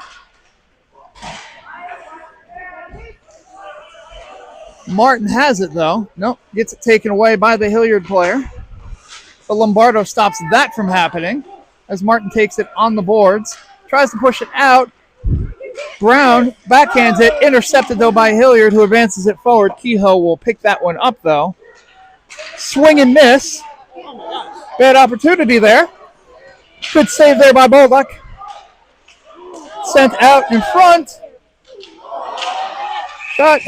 [SPEAKER 3] Martin has it, though. Nope, gets it taken away by the Hilliard player. But Lombardo stops that from happening as Martin takes it on the boards. Tries to push it out. Brown backhands it, intercepted though by Hilliard, who advances it forward. Kehoe will pick that one up though. Swing and miss. Bad opportunity there. Good save there by Bolduck. Sent out in front. Shot.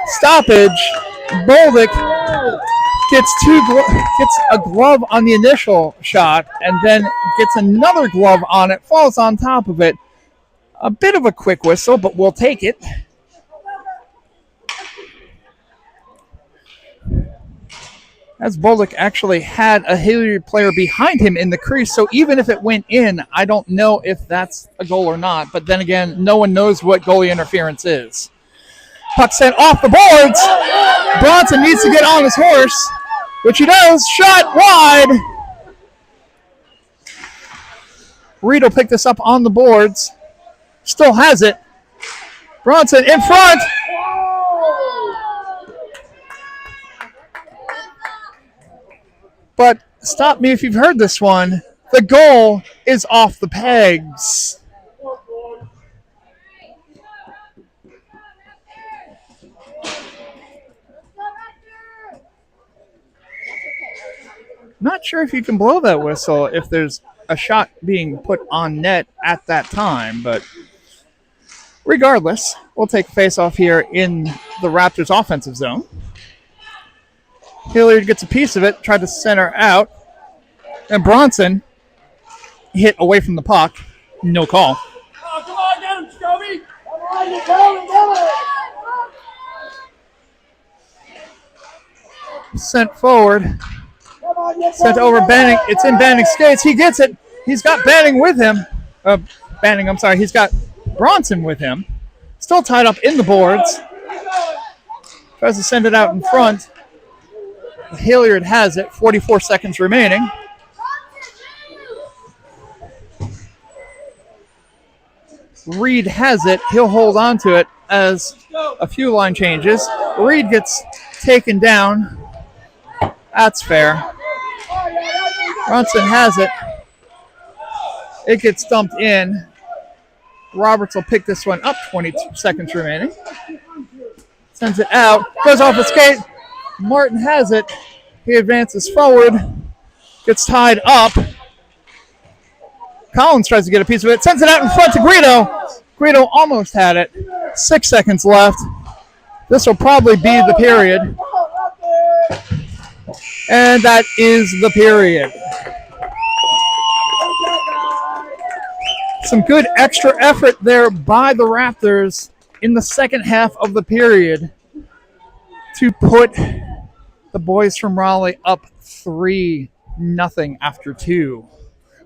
[SPEAKER 3] Stoppage. Bolduck gets a glove on the initial shot and then gets another glove on it, falls on top of it. A bit of a quick whistle, but we'll take it. As Bolduck actually had a Hilliard player behind him in the crease, so even if it went in, I don't know if that's a goal or not. But then again, no one knows what goalie interference is. Puck sent off the boards. Bronson needs to get on his horse, which he does. Shot wide. Reed will pick this up on the boards. Still has it. Bronson in front. But stop me if you've heard this one. The goal is off the pegs. Not sure if you can blow that whistle if there's a shot being put on net at that time, but regardless, we'll take a face-off here in the Raptors' offensive zone. Hilliard gets a piece of it, tried to center out, and Bronson hit away from the puck. No call.
[SPEAKER 4] Oh, come on, get him, Scobie! Come on, you go,
[SPEAKER 3] Sent forward. Sent over Banning. It's in Banning's skates. He gets it. He's got Banning with him. He's got Bronson with him. Still tied up in the boards. Tries to send it out in front. Hilliard has it. 44 seconds remaining. Reed has it. He'll hold on to it as a few line changes. Reed gets taken down. That's fair. Bronson has it. It gets dumped in. Roberts will pick this one up. 22 seconds remaining. Sends it out. Goes off the skate. Martin has it. He advances forward. Gets tied up. Collins tries to get a piece of it. Sends it out in front to Guido. Guido almost had it. 6 seconds left. This will probably be the period. And that is the period. Some good extra effort there by the Raptors in the second half of the period to put the boys from Raleigh up 3-0 after 2.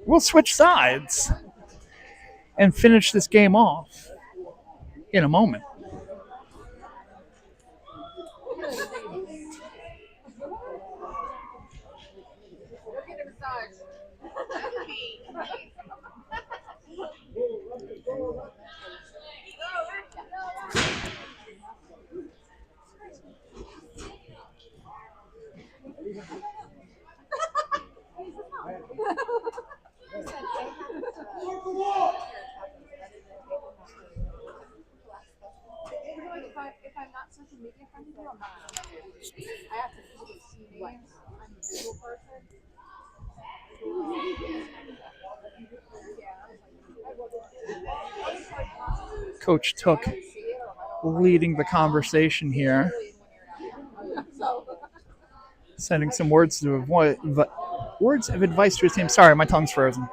[SPEAKER 3] We'll switch sides and finish this game off in a moment.
[SPEAKER 2] If I'm not social media friendly, I'm not. I have to physically see names. I'm a Google person.
[SPEAKER 3] Coach Took leading the conversation here, sending some words of advice to his team. Sorry, my tongue's frozen.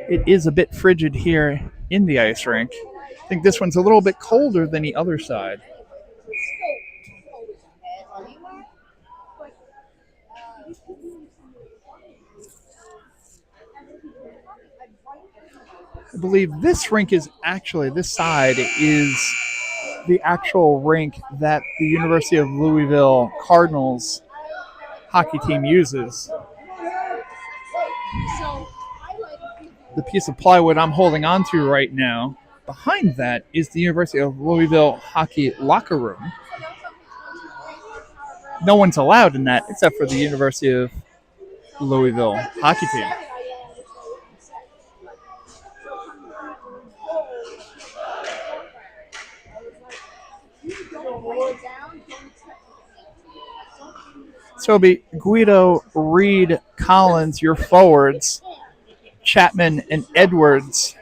[SPEAKER 3] It is a bit frigid here in the ice rink. I think this one's a little bit colder than the other side. I believe this side is the actual rink that the University of Louisville Cardinals hockey team uses. The piece of plywood I'm holding onto right now, behind that is the University of Louisville hockey locker room. No one's allowed in that except for the University of Louisville hockey team. So it'll be Guido, Reed, Collins, your forwards, Chapman, and Edwards,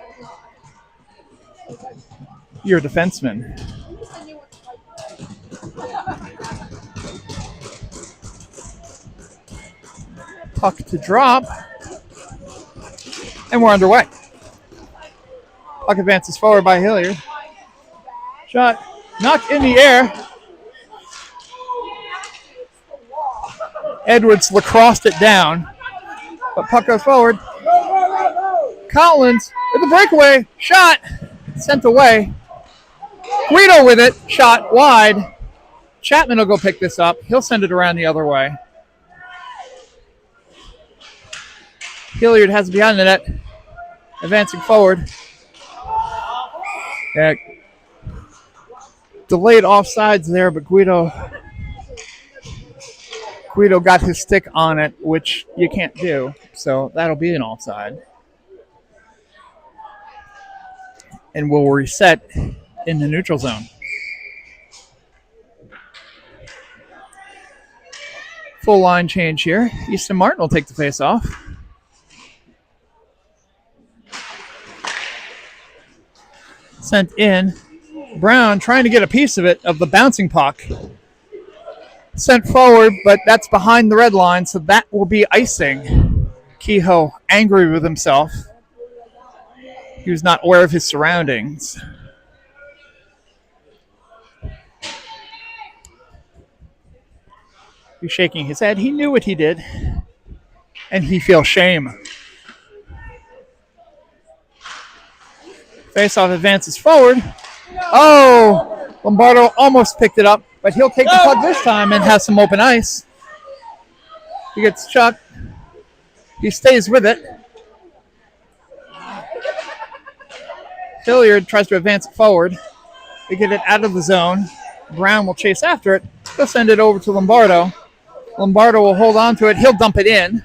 [SPEAKER 3] your defensemen. Puck to drop, and we're underway. Puck advances forward by Hilliard. Shot knocked in the air. Edwards lacrossed it down, but puck goes forward. Collins with the breakaway shot sent away. Guido with it, shot wide. Chapman will go pick this up. He'll send it around the other way. Hilliard has it behind the net, advancing forward. Yeah. Delayed offsides there, but Guido got his stick on it, which you can't do. So that'll be an offside. And we'll reset in the neutral zone. Full line change here. Easton Martin will take the face off. Sent in. Brown trying to get a piece of it, of the bouncing puck. Sent forward, but that's behind the red line, so that will be icing. Kehoe angry with himself. He was not aware of his surroundings. He's shaking his head. He knew what he did, and he feels shame. Faceoff advances forward. Oh, Lombardo almost picked it up, but he'll take the puck this time and have some open ice. He gets chucked. He stays with it. Hilliard tries to advance it forward. They get it out of the zone. Brown will chase after it. He'll send it over to Lombardo. Lombardo will hold on to it. He'll dump it in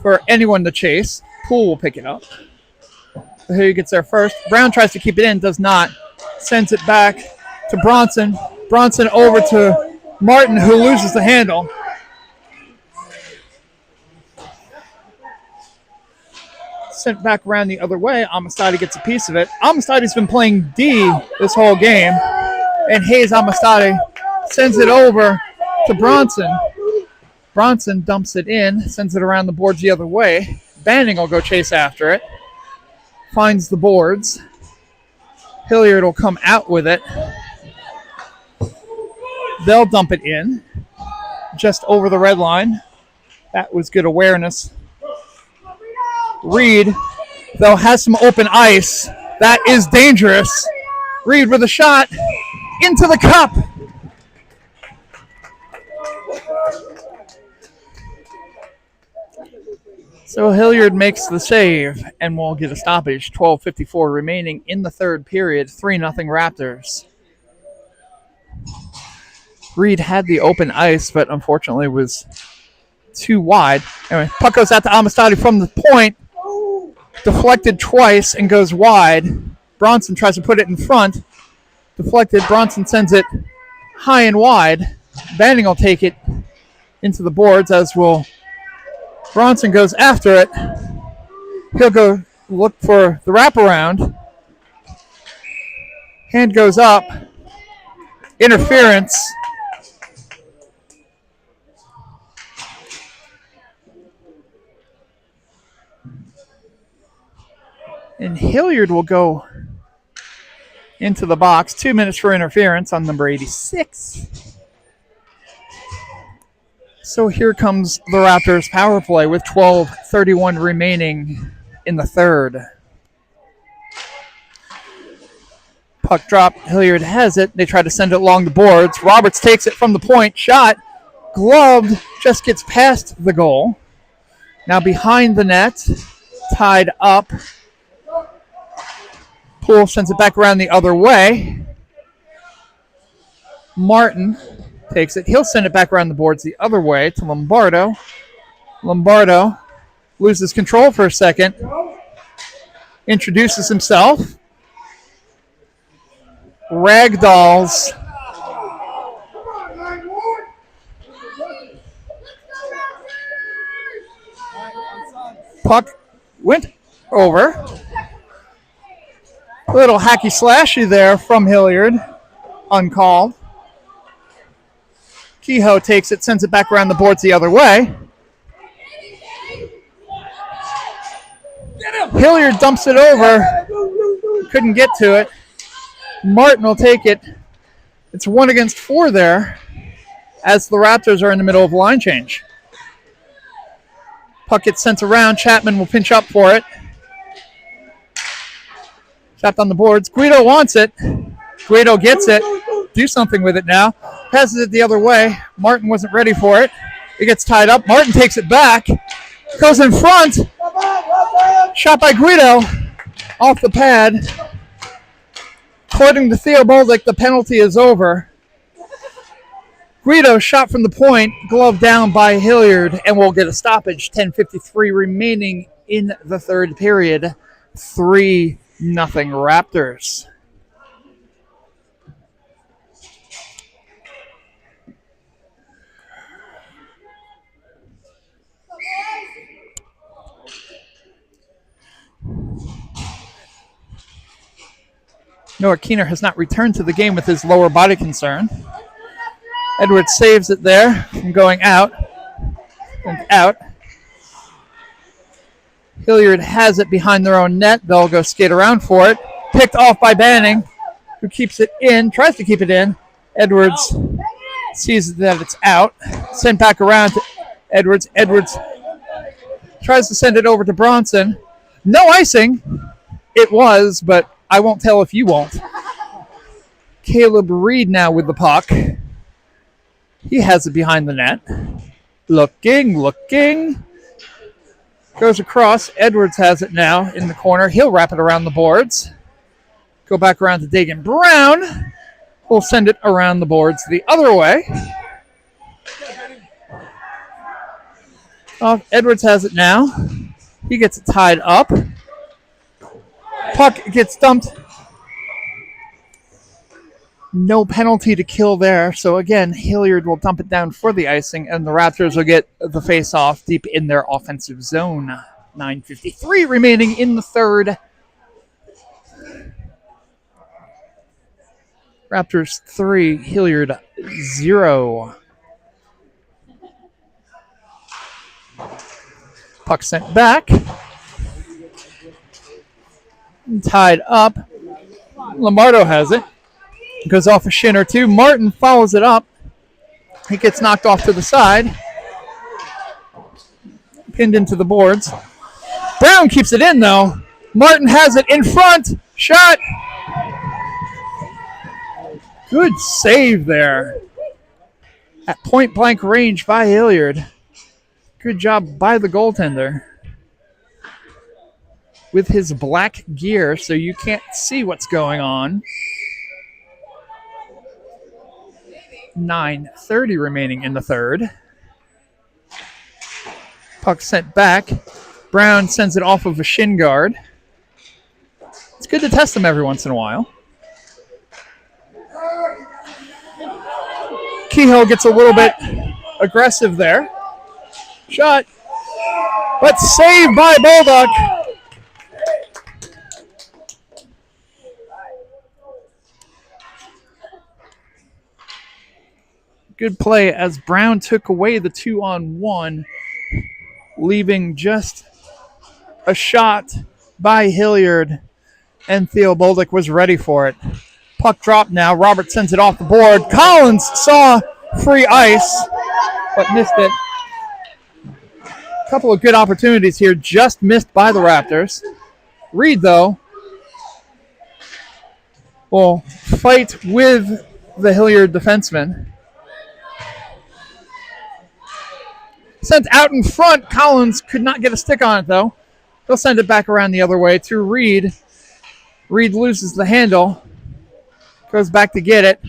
[SPEAKER 3] for anyone to chase. Poole will pick it up. So here he gets there first. Brown tries to keep it in, does not. Sends it back to Bronson. Bronson over to Martin, who loses the handle. Sent back around the other way. Amistadi gets a piece of it. Amistadi's been playing D this whole game. And Hayes Amistadi sends it over to Bronson. Bronson dumps it in, sends it around the boards the other way. Banning will go chase after it. Finds the boards. Hilliard will come out with it. They'll dump it in. Just over the red line. That was good awareness. Reed, though, has some open ice. That is dangerous. Reed with a shot into the cup. So Hilliard makes the save, and we'll get a stoppage. 12:54 remaining in the third period. 3-0 Raptors. Reed had the open ice, but unfortunately was too wide. Anyway, puck goes out to Amistadi from the point. Deflected twice and goes wide. Bronson tries to put it in front. Deflected. Bronson sends it high and wide. Banning will take it into the boards, as will Bronson. Goes after it. He'll go look for the wraparound. Hand goes up. Interference. And Hilliard will go into the box. 2 minutes for interference on number 86. So here comes the Raptors power play with 12:31 remaining in the third. Puck drop. Hilliard has it. They try to send it along the boards. Roberts takes it from the point. Shot. Gloved. Just gets past the goal. Now behind the net. Tied up. Poole sends it back around the other way. Martin takes it. He'll send it back around the boards the other way to Lombardo. Lombardo loses control for a second. Introduces himself. Ragdolls. Puck went over. A little hacky slashy there from Hilliard. Uncalled. Kehoe takes it, sends it back around the boards the other way. Hilliard dumps it over. Couldn't get to it. Martin will take it. It's 1 against 4 there, as the Raptors are in the middle of a line change. Puck gets sent around. Chapman will pinch up for it. Tapped on the boards. Guido wants it. Guido gets it. Do something with it now. Passes it the other way. Martin wasn't ready for it. It gets tied up. Martin takes it back. Goes in front. Shot by Guido. Off the pad. According to Theo Boldick, the penalty is over. Guido shot from the point. Glove down by Hilliard. And we'll get a stoppage. 10:53 remaining in the third period. 3-0 Raptors. Noah Keener has not returned to the game with his lower body concern. Edwards saves it there from going out. And out. Hilliard has it behind their own net. They'll go skate around for it. Picked off by Banning, who keeps it in, tries to keep it in. Edwards sees that it's out. Sent back around to Edwards. Edwards tries to send it over to Bronson. No icing. It was, but I won't tell if you won't. Caleb Reed now with the puck. He has it behind the net. Looking. Goes across. Edwards has it now in the corner. He'll wrap it around the boards. Go back around to Dagan Brown. We'll send it around the boards the other way. Edwards has it now. He gets it tied up. Puck gets dumped. No penalty to kill there. So again, Hilliard will dump it down for the icing, and the Raptors will get the face-off deep in their offensive zone. 9:53 remaining in the third. Raptors 3, Hilliard 0. Puck sent back. Tied up. Lamardo has it. Goes off a shin or two. Martin follows it up. He gets knocked off to the side. Pinned into the boards. Brown keeps it in, though. Martin has it in front. Shot. Good save there. At point-blank range by Hilliard. Good job by the goaltender. With his black gear, so you can't see what's going on. 9:30 remaining in the third. Puck sent back. Brown sends it off of a shin guard. It's good to test them every once in a while. Kehoe gets a little bit aggressive there. Shot. But saved by Bulldog. Good play as Brown took away the 2-on-1, leaving just a shot by Hilliard, and Theo Bolduc was ready for it. Puck dropped now. Robert sends it off the board. Collins saw free ice, but missed it. A couple of good opportunities here, just missed by the Raptors. Reed, though, will fight with the Hilliard defenseman. Sent out in front. Collins could not get a stick on it, though. He'll send it back around the other way to Reed. Reed loses the handle. Goes back to get it.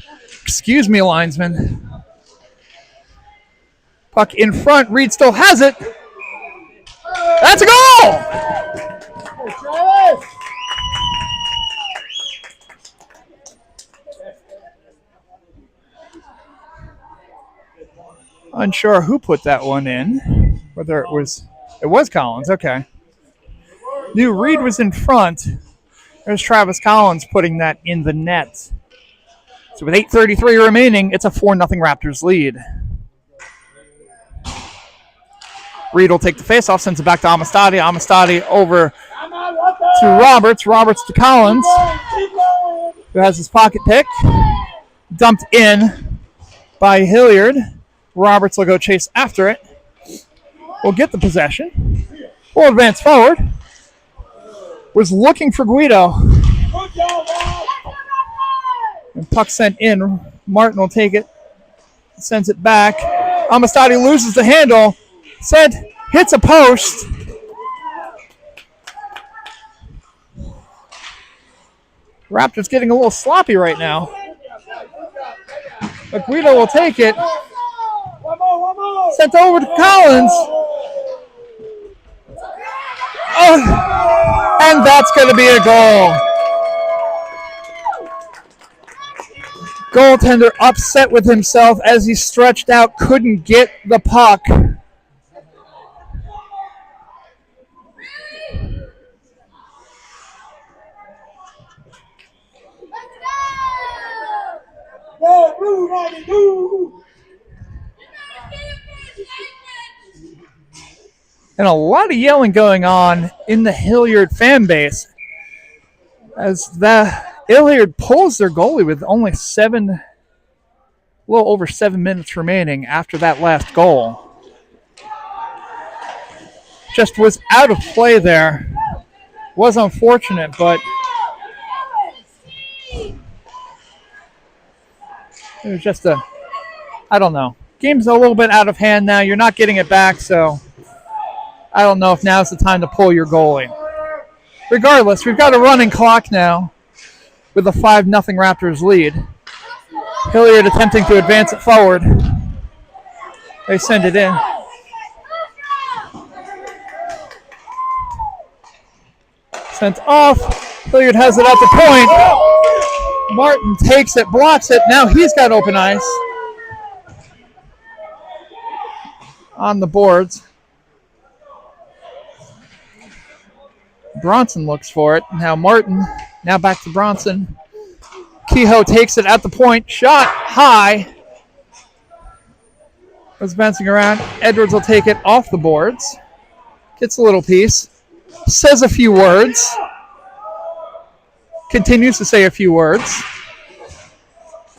[SPEAKER 3] Excuse me, linesman. Puck in front. Reed still has it. That's a goal! Unsure who put that one in. Whether it was Collins. Okay. Knew Reed was in front. There's Travis Collins putting that in the net. So with 8:33 remaining, it's a 4-0 Raptors lead. Reed will take the faceoff, sends it back to Amistadi. Amistadi over to Roberts. Roberts to Collins, who has his pocket pick. Dumped in by Hilliard. Roberts will go chase after it. Will get the possession. Will advance forward. Was looking for Guido. And puck sent in. Martin will take it. Sends it back. Amistadi loses the handle. Said hits a post. Raptors getting a little sloppy right now. But Guido will take it. Sent over to Collins. Oh, and that's going to be a goal. Goaltender upset with himself as he stretched out, couldn't get the puck. And a lot of yelling going on in the Hilliard fan base as the Hilliard pulls their goalie with only a little over 7 minutes remaining after that last goal. Just was out of play there. Was unfortunate, but it was just I don't know. Game's a little bit out of hand now. You're not getting it back, so I don't know if now's the time to pull your goalie. Regardless, we've got a running clock now with a 5-0 Raptors lead. Hilliard attempting to advance it forward. They send it in. Sent off. Hilliard has it at the point. Martin takes it, blocks it. Now he's got open ice on the boards. Bronson looks for it. Now Martin. Now back to Bronson. Kehoe takes it at the point. Shot high. Was bouncing around. Edwards will take it off the boards. Gets a little piece. Says a few words. Continues to say a few words.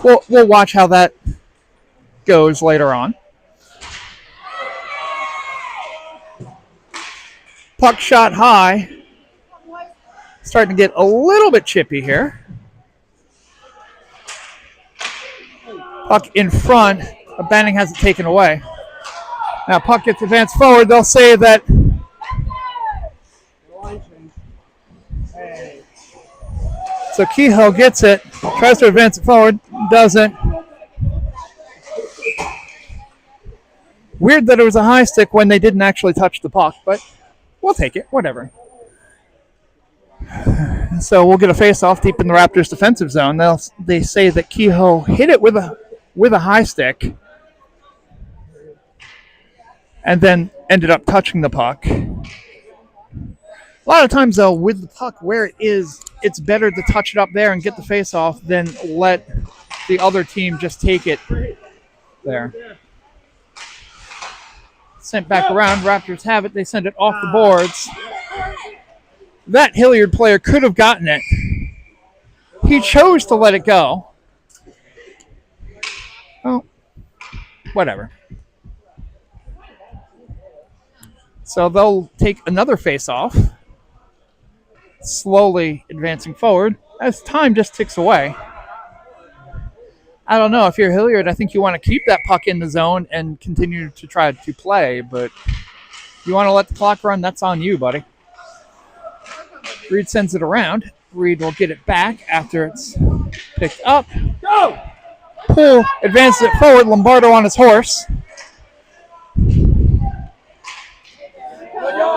[SPEAKER 3] We'll watch how that goes later on. Puck shot high. Starting to get a little bit chippy here. Puck in front. But Banning has it taken away. Now puck gets advanced forward. They'll say that so Kehoe gets it, tries to advance it forward, doesn't. Weird that it was a high stick when they didn't actually touch the puck, but we'll take it, whatever. So we'll get a face-off deep in the Raptors' defensive zone. They say that Kehoe hit it with a high stick and then ended up touching the puck. A lot of times, though, with the puck where it is, it's better to touch it up there and get the face-off than let the other team just take it there. Sent back around. Raptors have it. They send it off the boards. That Hilliard player could have gotten it. He chose to let it go. Oh, whatever. So they'll take another face-off. Slowly advancing forward as time just ticks away. I don't know. If you're Hilliard, I think you want to keep that puck in the zone and continue to try to play, but if you want to let the clock run, that's on you, buddy. Reed sends it around. Reed will get it back after it's picked up. Go! Poole advances it forward. Lombardo on his horse.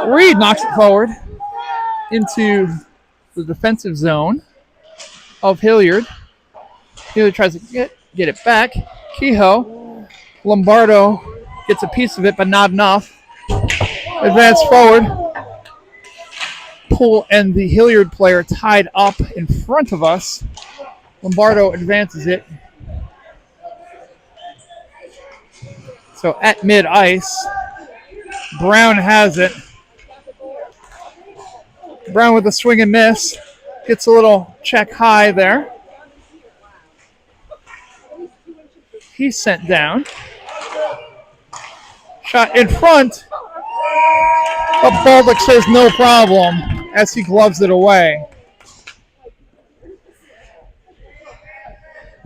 [SPEAKER 3] Reed knocks it forward into the defensive zone of Hilliard. Hilliard tries to get it back. Kehoe. Lombardo gets a piece of it, but not enough. Advance forward. Poole and the Hilliard player tied up in front of us. Lombardo advances it. So at mid-ice, Brown has it. Brown with a swing and miss. Gets a little check high there. He's sent down. Shot in front. But Baldick says no problem as he gloves it away.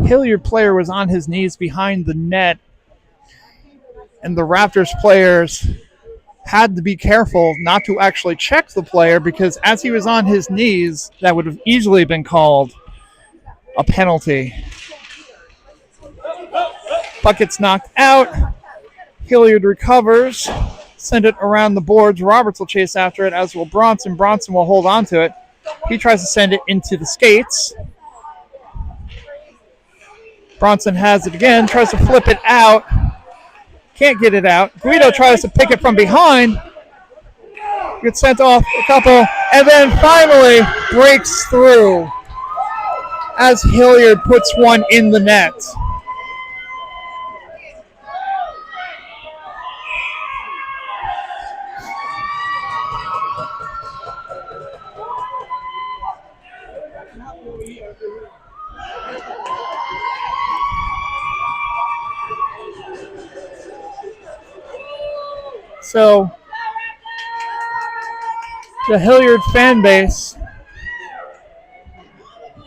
[SPEAKER 3] Hilliard player was on his knees behind the net. And the Raptors players had to be careful not to actually check the player because as he was on his knees, that would have easily been called a penalty. Puck gets knocked out. Hilliard recovers. Send it around the boards. Roberts will chase after it, as will Bronson. Bronson will hold on to it. He tries to send it into the skates. Bronson has it again. Tries to flip it out. Can't get it out. Guido tries to pick it from behind. Gets sent off a couple. And then finally breaks through as Hilliard puts one in the net. So, the Hilliard fan base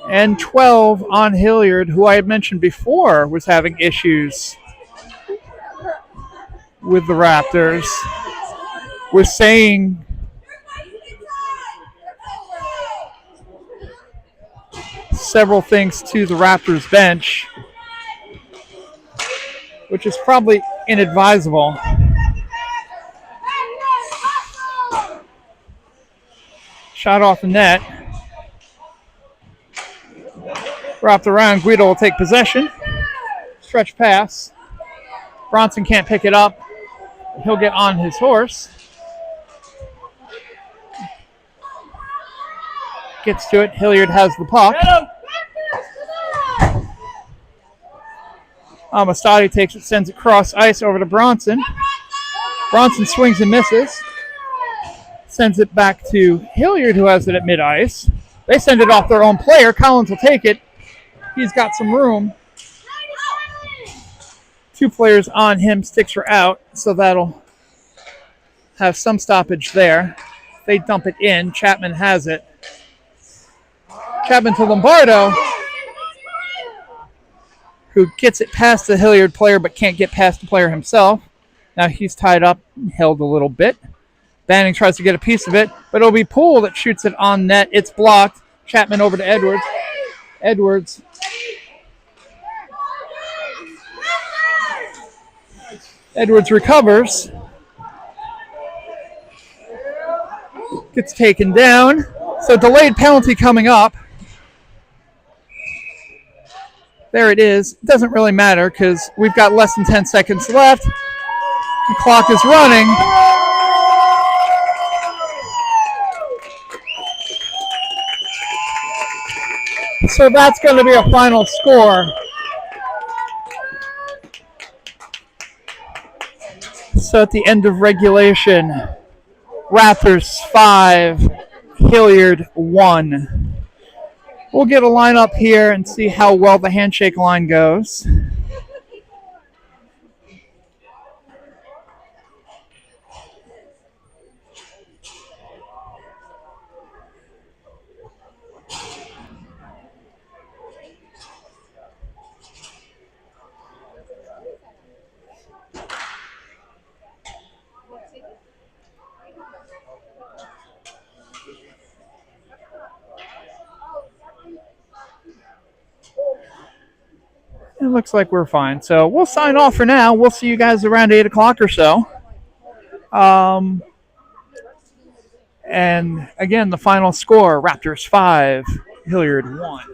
[SPEAKER 3] and 12 on Hilliard, who I had mentioned before was having issues with the Raptors, was saying several things to the Raptors bench, which is probably inadvisable. Shot off the net. Wrapped around. Guido will take possession. Stretch pass. Bronson can't pick it up. He'll get on his horse. gets to it. Hilliard has the puck. Amistadi takes it, sends it cross ice over to Bronson. Bronson swings and misses. Sends it back to Hilliard, who has it at mid-ice. They send it off their own player. Collins will take it. He's got some room. 2 players on him. Sticks are out, so that'll have some stoppage there. They dump it in. Chapman has it. Chapman to Lombardo, who gets it past the Hilliard player but can't get past the player himself. Now he's tied up and held a little bit. Banning tries to get a piece of it, but it'll be Poole that shoots it on net. It's blocked. Chapman over to Edwards. Edwards recovers. Gets taken down. So delayed penalty coming up. There it is. It doesn't really matter because we've got less than 10 seconds left. The clock is running. So that's going to be a final score. So at the end of regulation, Raptors 5, Hilliard 1. We'll get a lineup here and see how well the handshake line goes. It looks like we're fine. So we'll sign off for now. We'll see you guys around 8 o'clock or so. And again, the final score, Raptors 5, Hilliard 1.